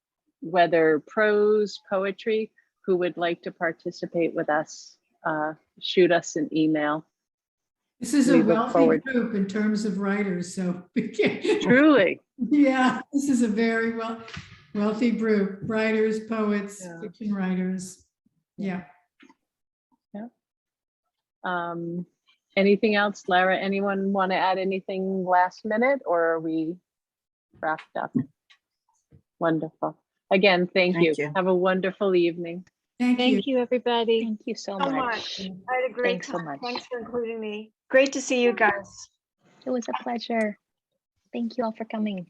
whether prose, poetry, who would like to participate with us, shoot us an email. This is We a look wealthy forward. group in terms of writers, so. Truly. Yeah, this is a very wealthy group, writers, poets, Yeah. fiction writers. Yeah. Anything else, Lara? Anyone want to add anything last minute, or are we wrapped up? Wonderful. Again, thank you. Have a wonderful evening. Thank you. Thank you, everybody. Thank you so So much. I had a great Thanks so time. much. Thanks for including me. Great to see you guys. It was a pleasure. Thank you all for coming.